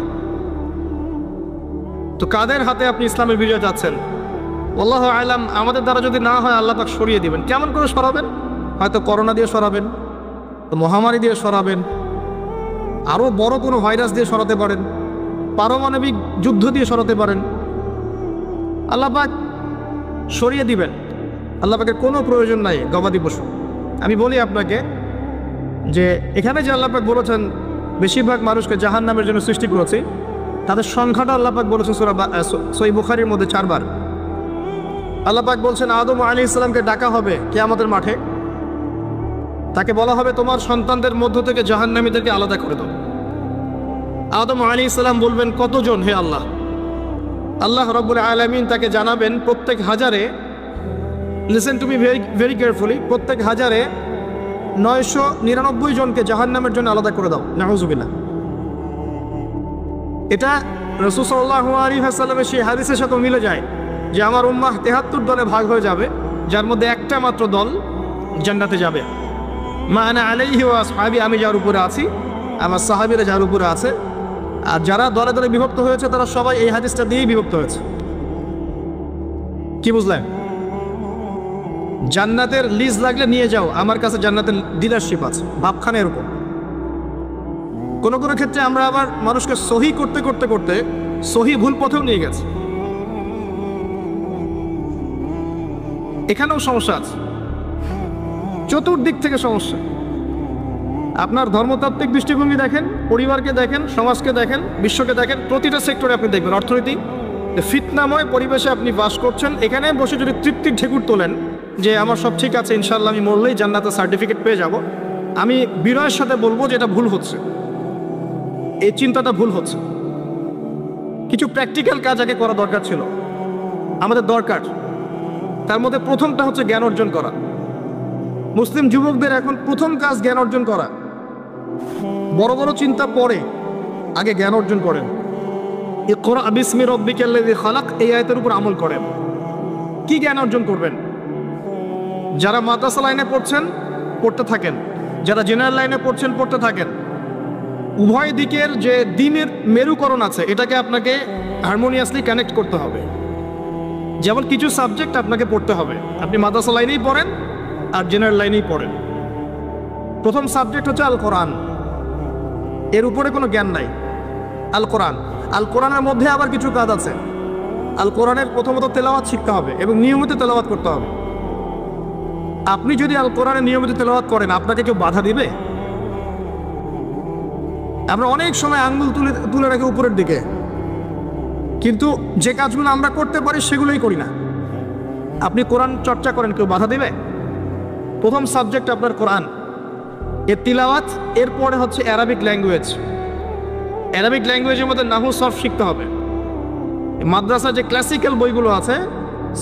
তো কাদের হাতে আপনি ইসলামের বিজয় যাচ্ছেন? আল্লাহু আ'লাম। আমাদের দ্বারা যদি না হয়, আল্লাহ পাক সরিয়ে দিবেন। কেমন করে সরাবেন? হয়তো করোনা দিয়ে সরাবেন, মহামারী দিয়ে সরাবেন, আরো বড় কোনো ভাইরাস দিয়ে সরাতে পারেন, পারমাণবিক যুদ্ধ দিয়ে সরাতে পারেন। আল্লাহ পাক সরিয়ে দিবেন। আল্লাহ পাকের কোনো প্রয়োজন নাই গবাদি পশু। আমি বলি আপনাকে যে এখানে যে আল্লাহ পাক বলেছেন বেশিরভাগ মানুষকে জাহান্নামের জন্য সৃষ্টি করেছি, তাদের সংখ্যাটা আল্লাহ পাক বলেছেন সূরা সহিহ বুখারীর মধ্যে 4 বার। আল্লাহ পাক বলছেন আদম আলাইহিস সালামকে ডাকা হবে কিয়ামতের মাঠে, তাকে বলা হবে তোমার সন্তানদের মধ্য থেকে জাহান্নামীদেরকে আলাদা করে দাও। আদম আলাইহিস সালাম বলবেন কতজন হে আল্লাহ? আল্লাহ রাব্বুল আলামিন তাকে জানাবেন প্রত্যেক হাজারে, listen to me very carefully, প্রত্যেক হাজারে 999 জনকে জাহান্নামের জন্য আলাদা করে দাও। নাউযুবিল্লাহ। এটা রাসূল সাল্লাল্লাহু আলাইহি ওয়াসাল্লামের সেই হাদিসের সাথে মিলে যায় যে আমার উম্মাহ ৭৩ দলে ভাগ হয়ে যাবে, যার মধ্যে একটা মাত্র দল জান্নাতে যাবে। মা আনা আলাইহি ওয়া আসহাবি, আমি যার উপরে আছি, আমার সাহাবীরা যার উপরে আছে। আর যারা দলে দলে বিভক্ত হয়েছে তারা সবাই এই হাদিসটা দিয়েই বিভক্ত হয়েছে। কি বুঝলেন? জান্নাতের লিজ লাগলে নিয়ে যাও, আমার কাছে জান্নাতের ডিলারশিপ আছে, ভাবখানে এরকম। কোনো কোনো ক্ষেত্রে আমরা আবার মানুষকে সহি করতে করতে করতে সহি ভুল পথেও নিয়ে গেছে। এখানেও সমস্যা আছে, চতুর্দিক থেকে সমস্যা। আপনার ধর্মতাত্ত্বিক দৃষ্টিভঙ্গি দেখেন, পরিবারকে দেখেন, সমাজকে দেখেন, বিশ্বকে দেখেন, প্রতিটা সেক্টরে আপনি দেখবেন অর্থনীতি, ফিতনাময় পরিবেশে আপনি বাস করছেন। এখানে বসে যদি তৃপ্তির ঢেকুর তোলেন যে আমার সব ঠিক আছে, ইনশাল্লাহ আমি মরলেই জান্নাতের সার্টিফিকেট পেয়ে যাব, আমি বিনয়ের সাথে বলবো যে এটা ভুল হচ্ছে, এই চিন্তাটা ভুল হচ্ছে। কিছু প্র্যাকটিক্যাল কাজ আগে করা দরকার ছিল, আমাদের দরকার। তার মধ্যে প্রথমটা হচ্ছে জ্ঞান অর্জন করা। মুসলিম যুবকদের এখন প্রথম কাজ জ্ঞান অর্জন করা। বড় বড় চিন্তা পরে, আগে জ্ঞান অর্জন করেন। ইকরা বিসমি রাব্বিকাল্লাযী খালাক, এই আয়াতের উপর আমল করেন। কি জ্ঞান অর্জন করবেন? যারা মাদ্রাসা লাইনে পড়ছেন পড়তে থাকেন, যারা জেনারেল লাইনে পড়ছেন পড়তে থাকেন। উভয় দিকের যে দ্বীনের মেরুকরণ আছে এটাকে আপনাকে হারমোনিয়াসলি কানেক্ট করতে হবে। যেমন কিছু সাবজেক্ট আপনাকে পড়তে হবে, আপনি মাদ্রাসা লাইনেই পড়েন আর জেনারেল লাইনেই পড়েন। প্রথম সাবজেক্ট হচ্ছে আল কোরআন, এর উপরে কোনো জ্ঞান নাই। আল কোরআন, আল কোরআনের মধ্যে আবার কিছু কাজ আছে। আল কোরআনের প্রথমত তেলাওয়াত শিখতে হবে এবং নিয়মিত তেলাওয়াত করতে হবে। আপনি যদি আল কোরআনে নিয়মিত তেলাওয়াত করেন, আপনাকে কেউ বাধা দিবে? আমরা অনেক সময় আঙ্গুল তুলে রাখি উপরের দিকে, কিন্তু যে কাজগুলো আমরা করতে পারি সেগুলোই করি না। আপনি কোরআন চর্চা করেন, কেউ বাধা দিবে? প্রথম সাবজেক্ট আপনার কোরআন, এর তিলাওয়াত। এরপরে হচ্ছে অ্যারাবিক ল্যাঙ্গুয়েজ। অ্যারাবিক ল্যাঙ্গুয়েজের মধ্যে নাহু সরফ শিখতে হবে। মাদ্রাসা যে ক্লাসিক্যাল বইগুলো আছে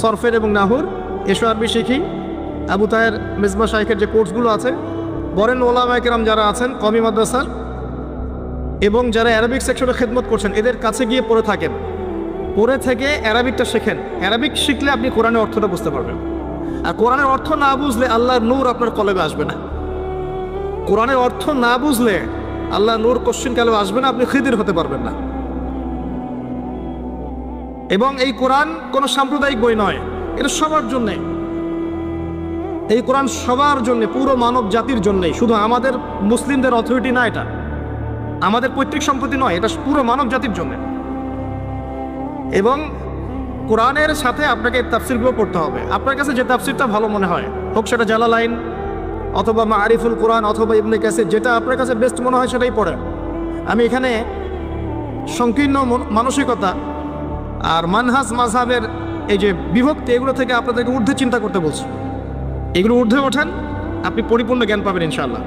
সরফের এবং নাহুর, এসো আরবি শিখি, আবু তাহের মেজবা শাইখের যে কোর্সগুলো আছে, বরেন ওলামায়ে কেরাম যারা আছেন কমি মাদ্রাসার এবং যারা অ্যারাবিক সেকশনে খেদমত করছেন, এদের কাছে গিয়ে পড়ে থাকেন, পড়ে থেকে অ্যারাবিকটা শেখেন। অ্যারাবিক শিখলে আপনি কোরআনের অর্থটা বুঝতে পারবেন। আর কোরআনের অর্থ না বুঝলে আল্লাহর নূর আপনার কলবে আসবে না। কোরআনের অর্থ না বুঝলে আল্লাহর নূর কোশ্চিন কালে আসবে না, আপনি খিদির হতে পারবেন না। এবং এই কোরআন কোনো সাম্প্রদায়িক বই নয়, এটা সবার জন্যে। এই কোরআন সবার জন্য, পুরো মানব জাতির জন্যই, শুধু আমাদের মুসলিমদের অথরিটি না, এটা আমাদের পৈতৃক সম্পত্তি নয়, এটা পুরো মানব জাতির জন্য। এবং কোরআনের সাথে আপনাকে তাফসিরগুলো পড়তে হবে। আপনার কাছে যে তাফসিরটা ভালো মনে হয়, হোক সেটা জালালাইন অথবা মারিফুল কোরআন অথবা ইবনে কাসির, যেটা আপনার কাছে বেস্ট মনে হয় সেটাই পড়েন। আমি এখানে সংকীর্ণ মানসিকতা আর মানহাজ মাযহাবের এই যে বিভক্তি, এগুলো থেকে আপনাদেরকে ঊর্ধ্বে চিন্তা করতে বলছি। এগুলো ঊর্ধ্বে ওঠেন, আপনি পরিপূর্ণ জ্ঞান পাবেন ইনশাআল্লাহ।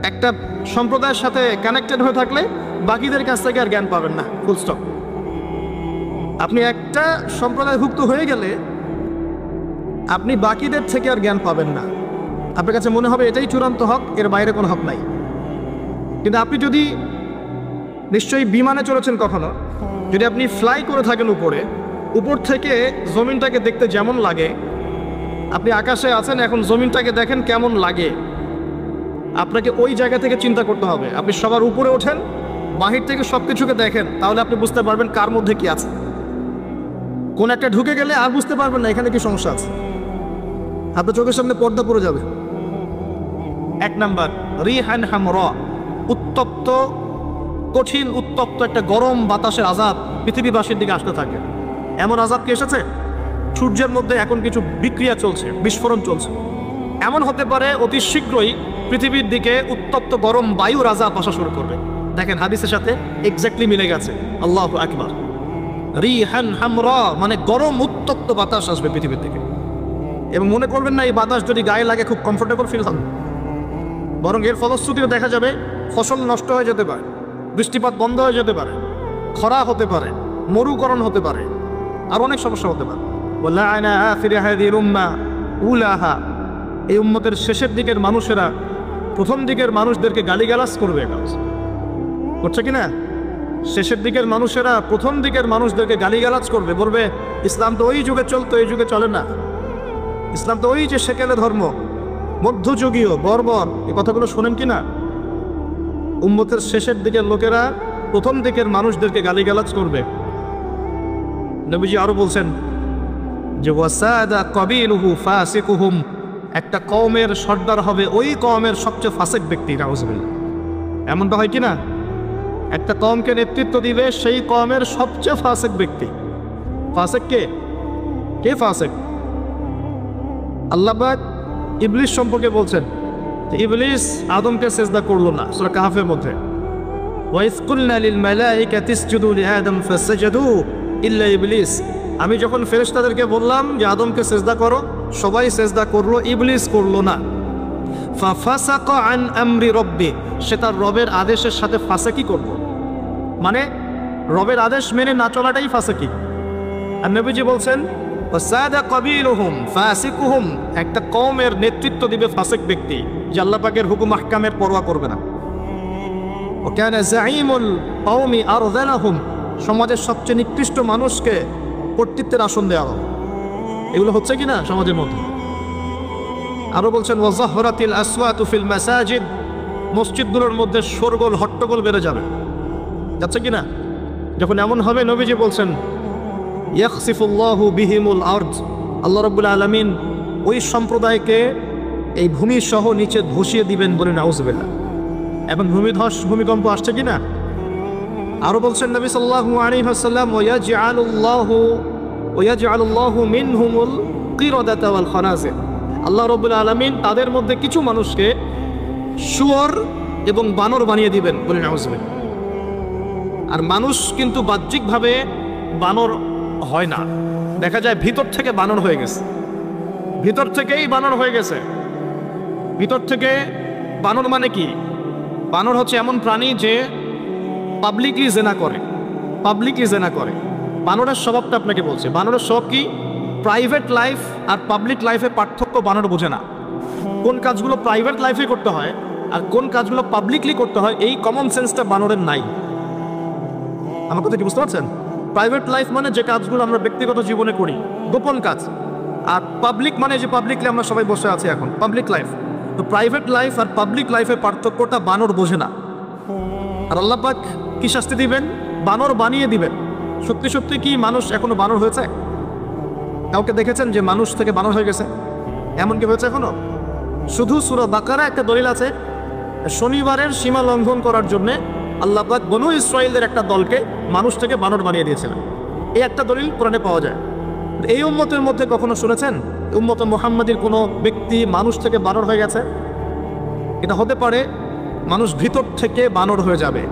একটা সম্প্রদায়ের সাথে কানেক্টেড হয়ে থাকলে বাকিদের কাছ থেকে আর জ্ঞান পাবেন না, ফুল স্টপ। আপনি একটা সম্প্রদায়ভুক্ত হয়ে গেলে আপনি বাকিদের থেকে আর জ্ঞান পাবেন না। আপনার কাছে মনে হবে এটাই চূড়ান্ত হক, এর বাইরে কোনো হক নাই। কিন্তু আপনি যদি নিশ্চয়ই বিমানে চলেছেন কখনো, যদি আপনি ফ্লাই করে থাকেন উপর থেকে জমিনটাকে দেখতে যেমন লাগে, আপনি আকাশে আছেন, এখন জমিনটাকে দেখেন কেমন লাগে, আপনাকে ওই জায়গা থেকে চিন্তা করতে হবে। আপনি সবার উপরে ওঠেন, বাহির থেকে সব কিছুকে দেখেন, তাহলে আপনি বুঝতে পারবেন কার মধ্যে কি আছে। কোন একটা ঢুকে গেলে আর বুঝতে পারবেন না এখানে কি সমস্যা আছে, আপনার চোখের সামনে পর্দা পড়ে যাবে। এক নাম্বার, রিহান হামরা, উত্তপ্ত, কঠিন উত্তপ্ত একটা গরম বাতাসের আযাব পৃথিবীবাসীর দিকে আসতে থাকে। এমন আযাব কি এসেছে? সূর্যের মধ্যে এখন কিছু বিক্রিয়া চলছে, বিস্ফোরণ চলছে। এমন হতে পারে অতি শীঘ্রই পৃথিবীর দিকে উত্তপ্ত গরম বায়ুর আযাব আসা শুরু করবে। দেখেন হাদিসের সাথে এক্স্যাক্টলি মিলে গেছে। আল্লাহু আকবার। রিহান হামরা মানে গরম উত্তপ্ত বাতাস আসবে পৃথিবীর দিকে। এবং মনে করবেন না এই বাতাস যদি গায়ে লাগে খুব কমফোর্টেবল ফিল হবে, বরং এর ফলশ্রুতিও দেখা যাবে ফসল নষ্ট হয়ে যেতে পারে, বৃষ্টিপাত বন্ধ হয়ে যেতে পারে, খরা হতে পারে, মরুকরণ হতে পারে, আর অনেক সমস্যা হতে পারে। এই উম্মতের শেষের দিকের মানুষেরা প্রথম দিকের মানুষদেরকে গালিগালাজ করবে, করছে কিনা? শেষের দিকের মানুষেরা প্রথম দিকের মানুষদেরকে গালিগালাজ করবে, বলবে ইসলাম তো ওই যুগে চলতো, এই যুগে চলে না, ইসলাম তো ওই যে সেকেলে ধর্ম, মধ্যযুগীয় বর্বর। এই কথাগুলো শোনেন কি না? উম্মতের শেষের দিকের লোকেরা প্রথম দিকের মানুষদেরকে গালিগালাজ করবে। নবীজি আরো বলছেন যে ওয়াসাদা কাবিলুহু ফাসিকুহুম, একটা কওমের সর্দার হবে ওই কওমের সবচেয়ে ফাসিক ব্যক্তি। নাউযুবিল্লাহ। এমনটা হয় কি না? একটা কওমকে নেতৃত্ব দিবে সেই কওমের সবচেয়ে ফাসিক ব্যক্তি। ফাসিক কে? কে ফাসিক? আল্লাহ পাক ইবলিস সম্পর্কে বলছেন যে ইবলিস আদমকে সিজদা করলো না, সূরা কাহফের মধ্যে। ওয়াইজ কুলনা লিল মালাইকাতি ইসজুদু লিআদম ফাসাজাদু ইল্লা ইবলিস। আমি যখন ফেরেশতাদেরকে বললাম যে আদমকে সিজদা করো, সবাই সিজদা করলো, ইবলিস করলো না। ফাফাসাকা আন আমরি রব্বি, সে তার রবের আদেশের সাথে ফাসিকি করলো, মানে রবের আদেশ মেনে না চলাটাই ফাসিকি। আর নবীজি বলছেন ওয়াসাদা কাবিলুহুম ফাসিকুহুম, একটা কওমের নেতৃত্ব দিবে ফাসিক ব্যক্তি, যে আল্লাহ পাকের হুকুম আহকামের পরোয়া করবে না। ও কানা যাঈমুল কওমি আরযালাহুম, সমাজের সবচেয়ে নিকৃষ্ট মানুষকে কর্তৃত্বের আসন দেওয়া হবে। এগুলো হচ্ছে কি না সমাজের মধ্যে? আরো বলছেন ওয়াজাহরাতিল আসওয়াতু ফিল মাসাজিদ, মসজিদগুলোর মধ্যে শোরগোল হট্টগোল বেড়ে যাবে। যাচ্ছে কি না? যখন এমন হবে নবীজি বলছেন ইয়াখসিফুল্লাহু বিহিমুল আরদ, আল্লাহ রাব্বুল আলামিন ওই সম্প্রদায়কে এই ভূমি সহ নিচে ধসিয়ে দিবেন বলে নাউযুবিল্লাহ। এবং ভূমিকম্প আসছে কি না? আরো বলছেন নবী সাল্লাল্লাহু আলাইহি ওয়াসাল্লাম ওয়ায়াজআলুল্লাহু মিনহুমুল কিরাদাতা ওয়াল খানাজির, আল্লাহ রাব্বুল আলামিন তাদের মধ্যে কিছু মানুষকে শুয়োর এবং বানর বানিয়ে দিবেন বলে নাউযুবিল্লাহ। আর মানুষ কিন্তু বাহ্যিকভাবে বানর হয় না, দেখা যায় ভিতর থেকে বানর হয়ে গেছে, ভিতর থেকেই বানর হয়ে গেছে। ভিতর থেকে বানর মানে কি? বানর হচ্ছে এমন প্রাণী যে পাবলিকলি জেনা করে, পাবলিকলি জেনা করে। বানরের স্বভাবটা আপনাকে বলছে। বানরের স্বভাব কি? প্রাইভেট লাইফ আর পাবলিক লাইফে পার্থক্য বানর বোঝে না। কোন কাজগুলো প্রাইভেট লাইফে করতে হয় আর কোন কাজগুলো পাবলিকলি করতে হয়, এই কমন সেন্সটা বানরের নাই। আমার কথা কি বুঝতে পারছেন? প্রাইভেট লাইফ মানে যে কাজগুলো আমরা ব্যক্তিগত জীবনে করি, গোপন কাজ। আর পাবলিক মানে যে পাবলিকলি আমরা সবাই বসে আছি এখন, পাবলিক লাইফ। তো প্রাইভেট লাইফ আর পাবলিক লাইফের পার্থক্যটা বানর বোঝে না। আর আল্লাহ পাক কি শাস্তি দিবেন? বানর বানিয়ে দিবেন। সত্যি সত্যি কি মানুষ এখনো বানর হয়েছে? কাউকে দেখেছেন যে মানুষ থেকে বানর হয়ে গেছে? এমন কি হয়েছে এখনো? শুধু সূরা বাকারা একটা দলিল আছে, শনিবারের সীমা লঙ্ঘন করার জন্য আল্লাহ পাক বনু ইসরাইলদের একটা দলকে মানুষ থেকে বানর বানিয়ে দিয়েছিলেন। এই একটা দলিল কোরআনে পাওয়া যায়। এই উম্মতের মধ্যে কখনো শুনেছেন উম্মত মুহাম্মাদির কোনো ব্যক্তি মানুষ থেকে বানর হয়ে গেছে? এটা হতে পারে মানুষ ভিতর থেকে বানর হয়ে যাবে,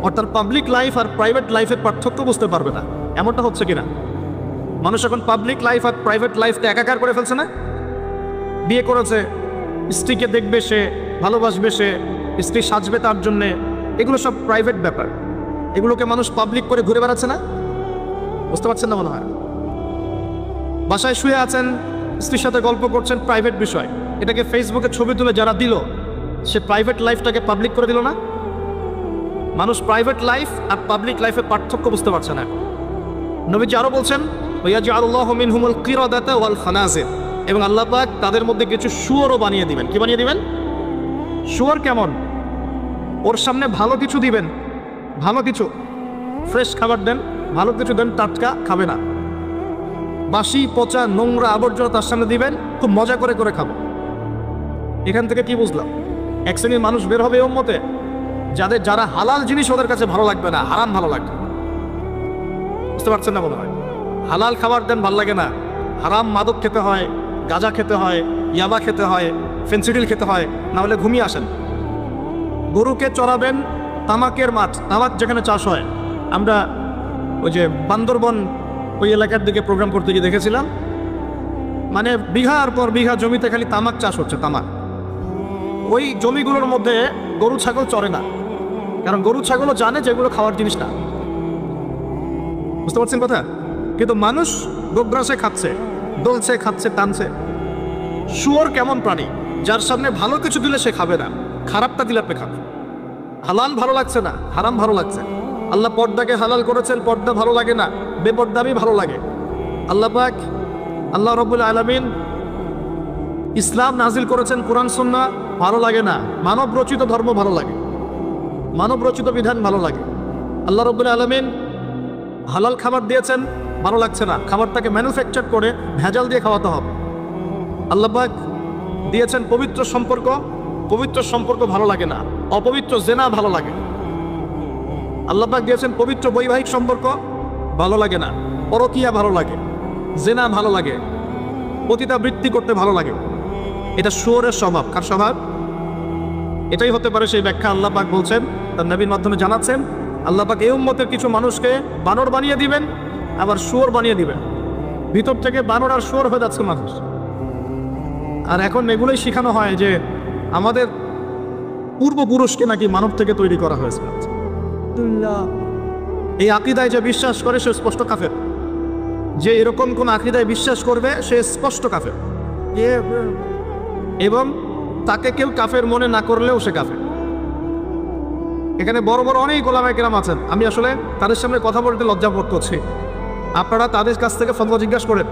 অর্থাৎ পাবলিক লাইফ আর প্রাইভেট লাইফের পার্থক্য বুঝতে পারবে না। এমনটা হচ্ছে কিনা? মানুষ এখন পাবলিক লাইফ আর প্রাইভেট লাইফকে একাকার করে ফেলছে না? বিয়ে করেছে, স্ত্রীকে দেখবে সে, ভালোবাসবে সে, স্ত্রী সাজবে তার জন্যে, এগুলো সব প্রাইভেট ব্যাপার। এগুলোকে মানুষ পাবলিক করে ঘুরে বেড়াচ্ছে না? বুঝতে পারছেন না মনে হয়? বাসায় শুয়ে আছেন, স্ত্রীর সাথে গল্প করছেন, প্রাইভেট বিষয়। এটাকে ফেসবুকে ছবি তুলে যারা দিল, সে প্রাইভেট লাইফটাকে পাবলিক করে দিল না? মানুষ প্রাইভেট লাইফ আর পাবলিক লাইফের পার্থক্য বুঝতে পারছে না। নবীজি আরো বলছেন ওয়ায়াজআলুল্লাহু মিনহুমুল কিরাদাতা ওয়াল খানাজির, এবং আল্লাহ পাক তাদের মধ্যে কিছু শুয়োরও বানিয়ে দিবেন। কি বানিয়ে দিবেন? শুয়োর কেমন? ওর সামনে ভালো কিছু দিবেন, ভালো কিছু, ফ্রেশ খাবার দেন, ভালো কিছু দেন, টাটকা খাবে না। বাসি পচা নোংরা আবর্জনা তার সামনে দিবেন, খুব মজা করে করে খাবে। এখান থেকে কি বুঝলাম? এক শ্রেণীর মানুষ বের হবে উম্মতে যারা হালাল জিনিস ওদের কাছে ভালো লাগবে না, হারাম ভালো লাগবে। বুঝতে পারছেন না মনে হয়? হালাল খাবার দেন ভাল লাগে না, হারাম মাদক খেতে হয়, গাঁজা খেতে হয়, ইয়াবা খেতে হয়, ফেন্সিডিল খেতে হয়, না হলে ঘুমিয়ে আসেন। গরুকে চড়াবেন তামাকের মাঠ, তামাক যেখানে চাষ হয়। আমরা ওই যে বান্দরবন ওই এলাকার দিকে প্রোগ্রাম করতে গিয়ে দেখেছিলাম, মানে বিঘার পর বিঘা জমিতে খালি তামাক চাষ হচ্ছে, তামাক। ওই জমিগুলোর মধ্যে গরু ছাগল চড়ে না, কারণ গরু ছাগলও জানে যে এগুলো খাওয়ার জিনিস না। বুঝতে পারছেন কথা? কিন্তু মানুষ গোগ্রাসে খাচ্ছে, দোলছে, খাচ্ছে, টানছে। শুয়োর কেমন প্রাণী? যার সামনে ভালো কিছু দিলে সে খাবে না, খারাপটা দিলে আপনি খাবে। হালাল ভালো লাগছে না, হারাম ভালো লাগছে। আল্লাহ পর্দাকে হালাল করেছেন, পর্দা ভালো লাগে না, বেপর্দামি ভালো লাগে। আল্লাহ পাক আল্লাহ রাব্বুল আলামিন ইসলাম নাজিল করেছেন, কোরআন সুন্নাহ ভালো লাগে না, মানব রচিত ধর্ম ভালো লাগে, মানব রচিত বিধান ভালো লাগে। আল্লাহ রাব্বুল আলামিন হালাল খাবার দিয়েছেন, ভালো লাগছে না, খাবারটাকে ম্যানুফ্যাকচার করে ভেজাল দিয়ে খাওয়াতে হবে। আল্লাহ পাক দিয়েছেন পবিত্র সম্পর্ক, পবিত্র সম্পর্ক ভালো লাগে না, অপবিত্র জেনা ভালো লাগে। আল্লাহ পাক দিয়েছেন পবিত্র বৈবাহিক সম্পর্ক, ভালো লাগে না, পরকীয়া ভালো লাগে, জেনা ভালো লাগে, পতিতাবৃত্তি করতে ভালো লাগে। এটা শুয়োরের স্বভাব। কার স্বভাব? এটাই হতে পারে সেই ব্যাখ্যা আল্লাহ পাক বলছেন, তার নবীর মাধ্যমে জানাচ্ছেন। আল্লাহ পাক এই উম্মতের কিছু মানুষকে বানর বানিয়ে দিবেন, আবার শুয়োর বানিয়ে দিবেন। ভিতর থেকে বানর আর শুয়োর হয়ে যাচ্ছে মানুষ। আর এখন এগুলোই শেখানো হয় যে আমাদের পূর্বপুরুষকে নাকি মানব থেকে তৈরি করা হয়েছে। এই আকীদায় যে বিশ্বাস করে সে স্পষ্ট কাফের। যে এরকম কোন আকীদায় বিশ্বাস করবে সে স্পষ্ট কাফের, এবং তাকে কেউ কাফের মনে না করলেও সে কাফের। এখানে বড় বড় অনেক ওলামায়ে কেরাম আছেন, আমি আসলে তাদের সামনে কথা বলতে লজ্জা বোধ করছি। আপনারা তাদের কাছ থেকে ফতোয়া জিজ্ঞাসা করেন।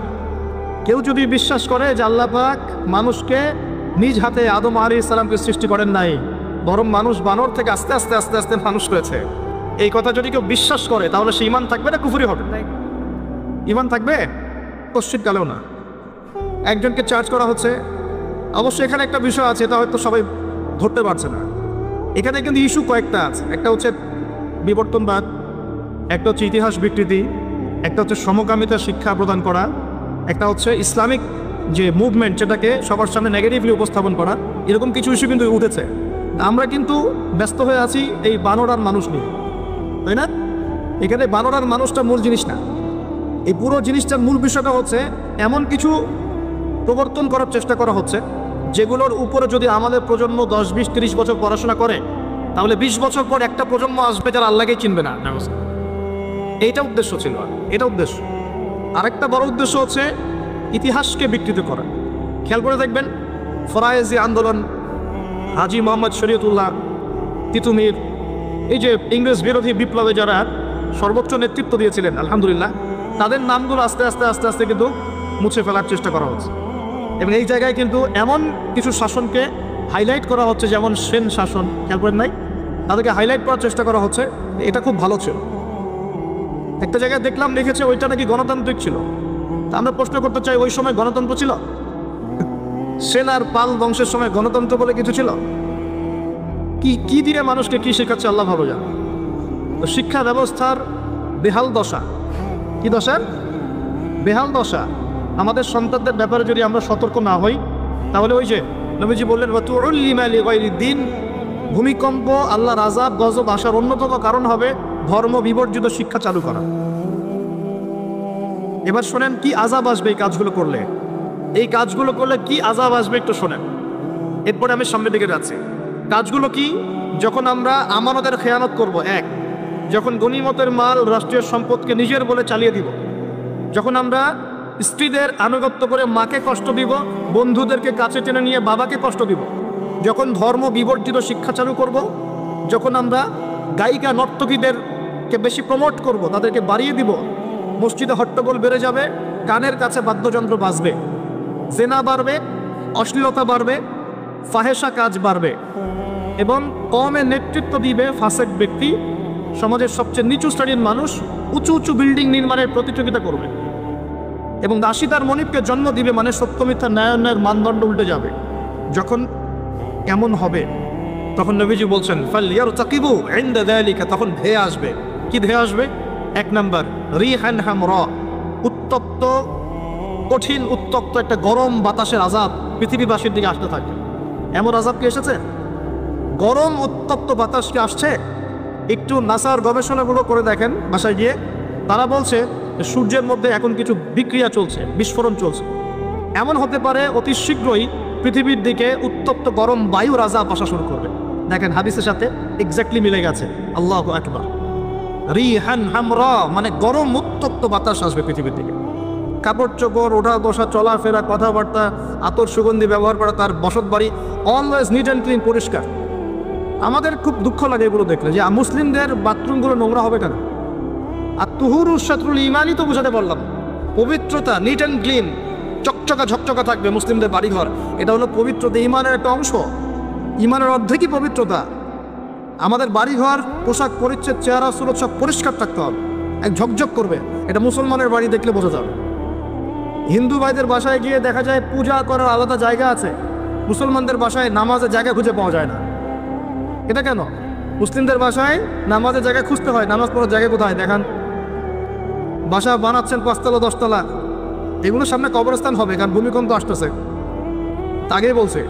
কেউ যদি বিশ্বাস করে যে আল্লাহ পাক মানুষকে নিজ হাতে আদম আলাইহিস সালামকে সৃষ্টি করেন নাই, বরং মানুষ বানর থেকে আস্তে আস্তে আস্তে আস্তে মানুষ হয়েছে, এই কথা যদি কেউ বিশ্বাস করে তাহলে সে ঈমান থাকবে না কুফরি হবে? ঈমান থাকবে? পশ্চিমকালেও না। একজনকে চার্জ করা হচ্ছে। অবশ্যই এখানে একটা বিষয় আছে, এটা হয়তো সবাই ধরতে পারছে না। এখানে কিন্তু ইস্যু কয়েকটা আছে। একটা হচ্ছে বিবর্তনবাদ, একটা হচ্ছে ইতিহাস বিকৃতি, একটা হচ্ছে সমকামিতা শিক্ষা প্রদান করা, একটা হচ্ছে ইসলামিক যে মুভমেন্ট সেটাকে সবার সামনে নেগেটিভলি উপস্থাপন করা। এরকম কিছু ইস্যু কিন্তু উঠেছে। আমরা কিন্তু ব্যস্ত হয়ে আছি এই বানর আর মানুষ নিয়ে, তাই না? এখানে বানর আর মানুষটা মূল জিনিস না। এই পুরো জিনিসটার মূল বিষয়টা হচ্ছে এমন কিছু প্রবর্তন করার চেষ্টা করা হচ্ছে যেগুলোর উপরে যদি আমাদের প্রজন্ম 10, 20, 30 বছর পড়াশোনা করে তাহলে 20 বছর পর একটা প্রজন্ম আসবে যারা আল্লাহকেই চিনবে না। এইটা উদ্দেশ্য ছিল, এটা উদ্দেশ্য। আরেকটা বড় উদ্দেশ্য হচ্ছে ইতিহাসকে বিকৃত করা। খেয়াল করে দেখবেন ফরায়েজি আন্দোলন, হাজী মোহাম্মদ শরীয়তুল্লাহ, তিতুমির, এই যে ইংরেজ বিরোধী বিপ্লবে যারা সর্বোচ্চ নেতৃত্ব দিয়েছিলেন আলহামদুলিল্লাহ, তাদের নামগুলো আস্তে আস্তে আস্তে আস্তে কিন্তু মুছে ফেলার চেষ্টা করা হচ্ছে। এবং এই জায়গায় কিন্তু এমন কিছু শাসনকে হাইলাইট করা হচ্ছে, যেমন সেন শাসন, খেয়াল করেন নাই? তাদেরকে হাইলাইট করার চেষ্টা করা হচ্ছে, এটা খুব ভালো ছিল। একটা জায়গায় দেখলাম লিখেছে ওইটা নাকি গণতান্ত্রিক ছিল। তা আমরা প্রশ্ন করতে চাই, ওই সময় গণতন্ত্র ছিল? সেন আর পাল বংশের সময় গণতন্ত্র বলে কিছু ছিল? কি দিয়ে মানুষকে কি শেখাচ্ছে আল্লাহ ভালো জানে। তো শিক্ষা ব্যবস্থার বেহাল দশা। কি দশা? বেহাল দশা। আমাদের সন্তানদের ব্যাপারে যদি আমরা সতর্ক না হই তাহলে ওই যে নবীজি বললেন দিন, ভূমিকম্প, আল্লাহর আযাব গজব আসার অন্যতম কারণ হবে ধর্ম বিবর্জিত শিক্ষা চালু করা। এবার শোনেন কি আযাব আসবে এই কাজগুলো করলে। এই কাজগুলো করলে কি আযাব আসবে একটু শোনেন, এরপরে আমি সামনের দিকে যাচ্ছি। কাজগুলো কি? যখন আমরা আমানতের খেয়ানত করব, এক, যখন গনিমতের মাল রাষ্ট্রীয় সম্পদকে নিজের বলে চালিয়ে দিব, যখন আমরা স্ত্রীদের আনুগত্য করে মাকে কষ্ট দিব, বন্ধুদেরকে কাছে টেনে নিয়ে বাবাকে কষ্ট দিব, যখন ধর্ম বিবর্জিত শিক্ষা চালু করব, যখন আমরা গায়িকা নর্তকীদেরকে বেশি প্রমোট করব, তাদেরকে বাড়িয়ে দিব, মসজিদে হট্টগোল বেড়ে যাবে, কানের কাছে বাদ্যযন্ত্র বাজবে, জেনা বাড়বে, অশ্লীলতা বাড়বে, ফাহেসা কাজ বাড়বে, এবং কমে নেতৃত্ব দিবে ফাসেক ব্যক্তি, সমাজের সবচেয়ে নিচু শ্রেণীর মানুষ উঁচু উঁচু বিল্ডিং নির্মাণের প্রতিযোগিতা করবে, এবং দাসীদার মনিবকে জন্ম দিবে, মানে সত্য মিথ্যা ন্যায়ের মানদণ্ড উল্টে যাবে। যখন এমন হবে তখন নবীজি বলছেন ফালইয়ারতাকিবু ইনদা যালিকা, তখন ধেয়ে আসবে। কি ধেয়ে আসবে? এক নাম্বার রিহান হামরা, উত্তপ্ত, কঠিন উত্তপ্ত একটা গরম বাতাসের আযাব পৃথিবীবাসীর দিকে আসতে থাকে। এমন আযাব কি এসেছে? গরম উত্তপ্ত বাতাস কি আসছে? একটু নাসার গবেষণাগুলো করে দেখেন বাসায় গিয়ে। তারা বলছে সূর্যের মধ্যে এখন কিছু বিক্রিয়া চলছে, বিস্ফোরণ চলছে। এমন হতে পারে অতি শীঘ্রই পৃথিবীর দিকে উত্তপ্ত গরম বায়ুর আযাব আসা শুরু করবে। দেখেন হাদিসের সাথে এক্স্যাক্টলি মিলে গেছে। আল্লাহু আকবার। রিহান হামরা মানে গরম উত্তপ্ত বাতাস আসবে পৃথিবীর দিকে। কাপড় চোপড়, ওঠা বসা, চলাফেরা, কথাবার্তা, আতর সুগন্ধি ব্যবহার করা, তার বসত বাড়ি অলওয়েজ নিট অ্যান্ড ক্লিন, পরিষ্কার। আমাদের খুব দুঃখ লাগে এগুলো দেখলে, যে মুসলিমদের বাথরুমগুলো নোংরা হবে কেন? আর তুহুরু শাতরুল ইমানই তো বুঝাতে পারলাম, পবিত্রতা, নিট অ্যান্ড ক্লিন, চকচকা ঝকচকা থাকবে মুসলিমদের বাড়িঘর। এটা হলো পবিত্রতা, ইমানের একটা অংশ, ইমানের অর্ধেকই পবিত্রতা। আমাদের বাড়িঘর, পোশাক পরিচ্ছদ, চেহারা সুরত সব পরিষ্কার থাকতে হবে, এক ঝকঝক করবে। এটা মুসলমানের বাড়ি দেখলে বোঝা যাবে। হিন্দু ভাইদের বাসায় গিয়ে দেখা যায় পূজা করার আলাদা জায়গা আছে, মুসলমানদের বাসায় নামাজের জায়গা খুঁজে পাওয়া যায় না। এটা কেন? মুসলিমদের বাসায় নামাজের জায়গা খুঁজতে হয়, নামাজ পড়ার জায়গা কোথায় দেখান? বাসা বানাচ্ছেন 5 তলা 10 তলা, এগুলোর সামনে কবরস্থান হবে, কারণ ভূমিকম্প আসতেছে, আগেই বলছে।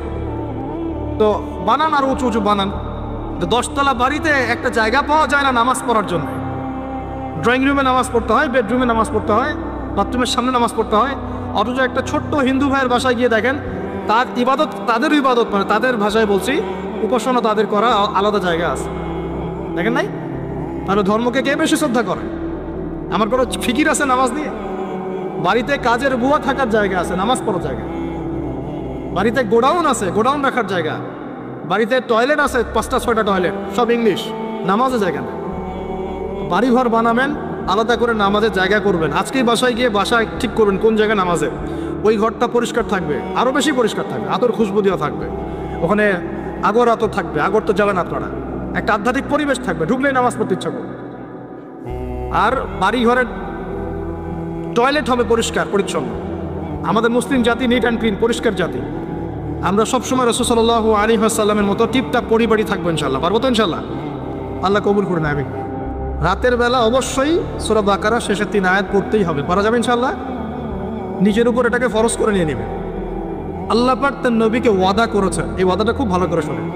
তো বানান আর উঁচু উঁচু বানান। 10 তলা বাড়িতে একটা জায়গা পাওয়া যায় না নামাজ পড়ার জন্য। ড্রয়িং রুমে নামাজ পড়তে হয়, বেডরুমে নামাজ পড়তে হয়, বাথরুমের সামনে নামাজ পড়তে হয়। অথচ একটা ছোট্ট হিন্দু ভাইয়ের বাসায় গিয়ে দেখেন, তার ইবাদত, তাদের ইবাদত মানে তাদের ভাষায় বলছি, উপাসনা তাদের করা আলাদা জায়গা আছে, দেখেন নাই? তাহলে ধর্মকে কে বেশি শ্রদ্ধা করে? আমার কোনো ফিকির আছে নামাজ নিয়ে? বাড়িতে কাজের বুয়া থাকার জায়গা আছে, নামাজ পড়ার জায়গা। বাড়িতে গোডাউন আছে, গোডাউন রাখার জায়গা। বাড়িতে টয়লেট আছে, 5টা 6টা টয়লেট, সব ইংলিশ, নামাজের জায়গা নেই। বাড়িঘর বানাবেন, আলাদা করে নামাজের জায়গা করবেন। আজকেই বাসায় গিয়ে বাসা ঠিক করবেন কোন জায়গায় নামাজে, ওই ঘরটা পরিষ্কার থাকবে, আরও বেশি পরিষ্কার থাকবে, আতর খুশবু দেওয়া থাকবে, ওখানে আগর আতর থাকবে, আগর তো জ্বালান আপনারা, একটা আধ্যাত্মিক পরিবেশ থাকবে, ঢুকলেই নামাজ পড়তে ইচ্ছা করবে। আর বাড়িঘরের টয়লেট হবে পরিষ্কার পরিচ্ছন্ন। আমাদের মুসলিম জাতি নিট অ্যান্ড ক্লিন, পরিষ্কার জাতি। আমরা সবসময় রাসূল সাল্লাল্লাহু আলাইহি ওয়াসাল্লামের মতো টিপটাপ পরিবারই থাকবো ইনশাল্লাহ। পারবো তো ইনশাল্লাহ? আল্লাহ কবুল করে নেবে। রাতের বেলা অবশ্যই সূরা বাকারা শেষের 3 আয়াত পড়তেই হবে, পারা যাবে ইনশাল্লাহ। নিজের উপর এটাকে ফরজ করে নিয়ে নেবে। আল্লাহ পাক তার নবীকে ওয়াদা করেছেন, এই ওয়াদাটা খুব ভালো করে শোনেন।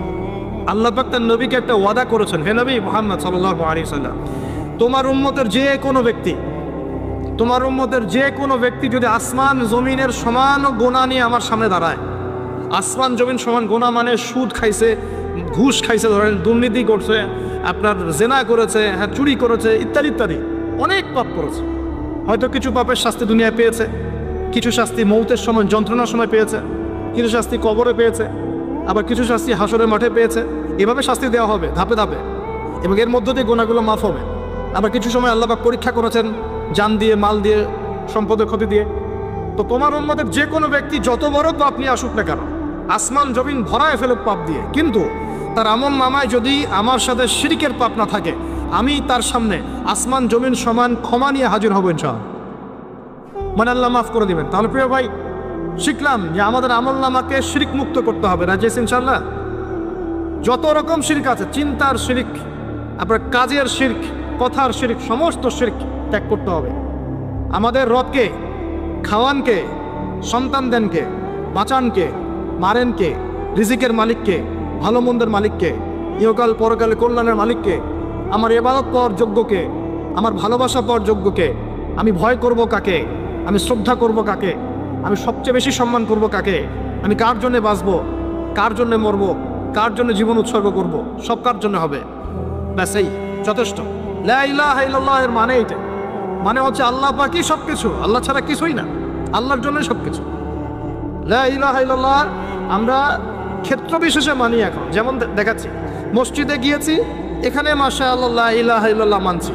আল্লাহ পাক তার নবীকে একটা ওয়াদা করেছেন, হে নবী মুহাম্মদ সাল্লাল্লাহু আলাইহি ওয়াসাল্লাম, তোমার উম্মতের যে কোনো ব্যক্তি, তোমার উম্মতের যে কোনো ব্যক্তি যদি আসমান জমিনের সমান গোনা নিয়ে আমার সামনে দাঁড়ায়, আসমান জমিন সমান গোনা মানে সুদ খাইছে, ঘুষ খাইছে, ধরেন দুর্নীতি করছে, আপনার জেনা করেছে, হ্যাঁ চুরি করেছে, ইত্যাদি ইত্যাদি, অনেক পাপ করেছে। হয়তো কিছু পাপের শাস্তি দুনিয়ায় পেয়েছে, কিছু শাস্তি মৌতের সময় যন্ত্রণার সময় পেয়েছে, কিছু শাস্তি কবরে পেয়েছে, আবার কিছু শাস্তি হাসরের মাঠে পেয়েছে। এভাবে শাস্তি দেওয়া হবে ধাপে ধাপে, এবং এর মধ্য দিয়ে গোনাগুলো মাফ হবে। আবার কিছু সময় আল্লাহ পাক পরীক্ষা করেছেন, জান দিয়ে, মাল দিয়ে, সম্পদের ক্ষতি দিয়ে। তো তোমার উম্মতের যে কোনো ব্যক্তি যত বড় পাপ নিয়ে আসুক না কেন, আসমান জমিন ভরায় ফেলুক পাপ দিয়ে, কিন্তু তার আমল নামায় যদি আমার সাথে শিরকের পাপ না থাকে, আমি তার সামনে আসমান জমিন সমান ক্ষমা নিয়ে হাজির হব ইনশাআল্লাহ, মানে আল্লাহ মাফ করে দিবেন। তাহলে প্রিয় ভাই, শিখলাম যে আমাদের আমল নামাকে শিরক মুক্ত করতে হবে, রাজি আছেন ইনশাআল্লাহ? যত রকম শিরক আছে, চিন্তার শিরক, আপনার কাজের শিরক, কথার শিরক, সমস্ত শিরক ত্যাগ করতে হবে। আমাদের রবকে, খাওয়ানকে, সন্তান দেনকে, বাঁচানকে, মারেনকে, রিজিকের মালিককে, ভালো মন্দের মালিককে, ইহকাল পরকালে কল্যাণের মালিককে, আমার ইবাদত পাওয়ার যোগ্যকে, আমার ভালোবাসা পাওয়ার যোগ্যকে, আমি ভয় করব কাকে, আমি শ্রদ্ধা করব কাকে, আমি সবচেয়ে বেশি সম্মান করব কাকে, আমি কার জন্য বাঁচবো, কার জন্য মরবো, কার জন্য জীবন উৎসর্গ করব, সব কার জন্য হবে, ব্যাস এই যথেষ্ট। লা ইলাহা ইল্লাল্লাহ এর মানে এইটা, মানে হচ্ছে আল্লাহ পাকই সব কিছু, আল্লাহ ছাড়া কিছুই না, আল্লাহর জন্যই সব কিছু। লা ইলাহা ইল্লাল্লাহ আমরা ক্ষেত্র বিশেষে মানি। এখন যেমন দেখাচ্ছি, মসজিদে গিয়েছি, এখানে মাশাআল্লাহ লা ইলাহা ইল্লাল্লাহ মানছি।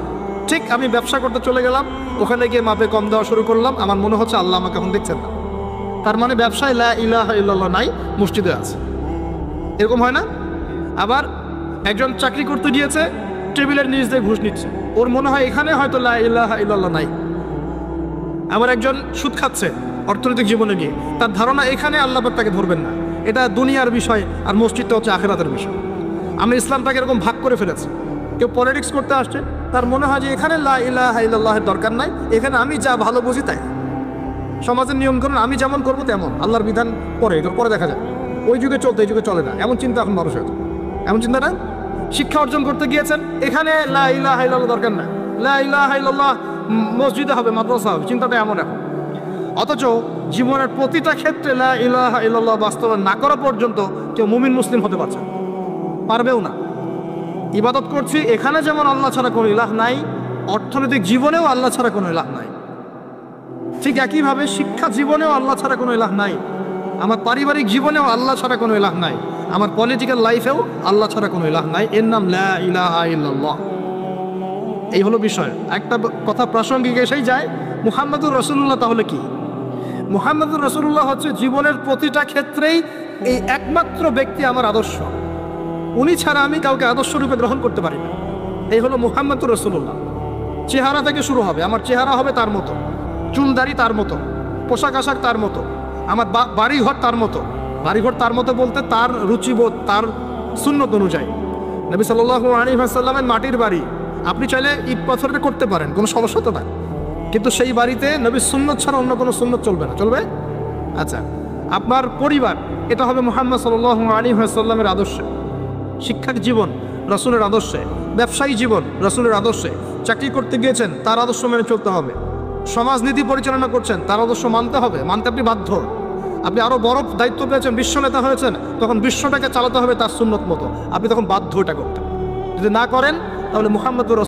ঠিক আমি ব্যবসা করতে চলে গেলাম, ওখানে গিয়ে মাপে কম দেওয়া শুরু করলাম, আমার মনে হচ্ছে আল্লাহ আমাকে এখন দেখছেন না। তার মানে ব্যবসায় লা ইলাহা ইল্লাল্লাহ নাই, মসজিদে আছে। এরকম হয় না? আবার একজন চাকরি করতে গিয়েছে, টেবিলের নিচ দিয়ে ঘুষ নিচ্ছে, ওর মনে হয় এখানে হয়তো লা ইলাহা ইল্লাল্লাহ নাই। আবার একজন সুদ খাচ্ছে অর্থনৈতিক জীবনে গিয়ে, তার ধারণা এখানে আল্লাহ পাক তাকে ধরবেন না, এটা দুনিয়ার বিষয়, আর মসজিদটা হচ্ছে আখিরাতের বিষয়। আমরা ইসলামটাকে এরকম ভাগ করে ফেলেছি। কেউ পলিটিক্স করতে আসছে, তার মনে হয় যে এখানে লা ইলাহা ইল্লাল্লাহের দরকার নাই, এখানে আমি যা ভালো বুঝি তাই, সমাজের নিয়মকানুন আমি যেমন করবো তেমন, আল্লাহর বিধান পরে, এটা পরে দেখা যায়। ওই যুগে চলতে, এই যুগে চলে না, এমন চিন্তা এখন মানুষ হয়তো, এমন চিন্তা না। শিক্ষা অর্জন করতে গিয়েছেন, এখানে লা ইলাহা ইল্লাল্লাহ দরকার না, লা ইলাহা ইল্লাল্লাহ মসজিদে হবে, মাদ্রাসা হবে, চিন্তাটা এমন এখন। অথচ জীবনের প্রতিটা ক্ষেত্রে লা ইলাহা ইল্লাল্লাহ বাস্তবায়ন না করা পর্যন্ত কেউ মুমিন মুসলিম হতে পারবেও না। ইবাদত করছি, এখানে যেমন আল্লাহ ছাড়া কোনো ইলাহ নাই, অর্থনৈতিক জীবনেও আল্লাহ ছাড়া কোনো ইলাহ নাই। ঠিক একইভাবে শিক্ষা জীবনেও আল্লাহ ছাড়া কোনো ইলাহ নাই, আমার পারিবারিক জীবনেও আল্লাহ ছাড়া কোনো ইলাহ নাই। আমার পলিটিক্যাল লাইফেও আল্লাহ ছাড়া কোনো ইলাহ নাই, এর নাম লা ইলাহা ইল্লাল্লাহ। এই হলো বিষয়। একটা কথা প্রাসঙ্গিক এসেই যায়, মুহাম্মদুর রাসূলুল্লাহ তাহলে কি? মুহাম্মদুর রাসূলুল্লাহ হচ্ছে জীবনের প্রতিটা ক্ষেত্রেই এই একমাত্র ব্যক্তি আমার আদর্শ। উনি ছাড়া আমি কাউকে আদর্শ রূপে গ্রহণ করতে পারি না। এই হলো মুহাম্মদুর রাসূলুল্লাহ। চেহারা থেকে শুরু হবে, আমার চেহারা হবে তার মতো, চুলদাড়ি তার মতো, পোশাক আশাক তার মতো, আমার বাড়িঘর তার মতো। বাড়িঘর তার মতো বলতে তার রুচিবোধ, তার সুন্নত অনুযায়ী। নবী সাল্লাল্লাহু আলাইহি ওয়াসাল্লামের মাটির বাড়ি, আপনি চাইলে ইট পাথরে করতে পারেন, কোনো সমস্যা তো না, কিন্তু সেই বাড়িতে নবীর সুন্নত ছাড়া অন্য কোনো সুন্নত চলবে না। চলবে? আচ্ছা, আপনার পরিবার, এটা হবে মুহাম্মদ সাল্লাল্লাহু আলাইহি ওয়াসাল্লামের আদর্শে। শিক্ষার জীবন রাসূলের আদর্শে, ব্যবসায়ী জীবন রাসূলের আদর্শে, চাকরি করতে গিয়েছেন তার আদর্শ মেনে চলতে হবে, সমাজনীতি পরিচালনা করছেন তার আদর্শ মানতে হবে, মানতে আপনি বাধ্য। আপনি আরও বড় দায়িত্ব পেয়েছেন, বিশ্ব নেতা হয়েছেন, তখন বিশ্বটাকে চালাতে হবে তার সুন্নত মতো, আপনি তখন বাধ্য এটা করতে। যদি না করেন তাহলে মুহাম্মদুর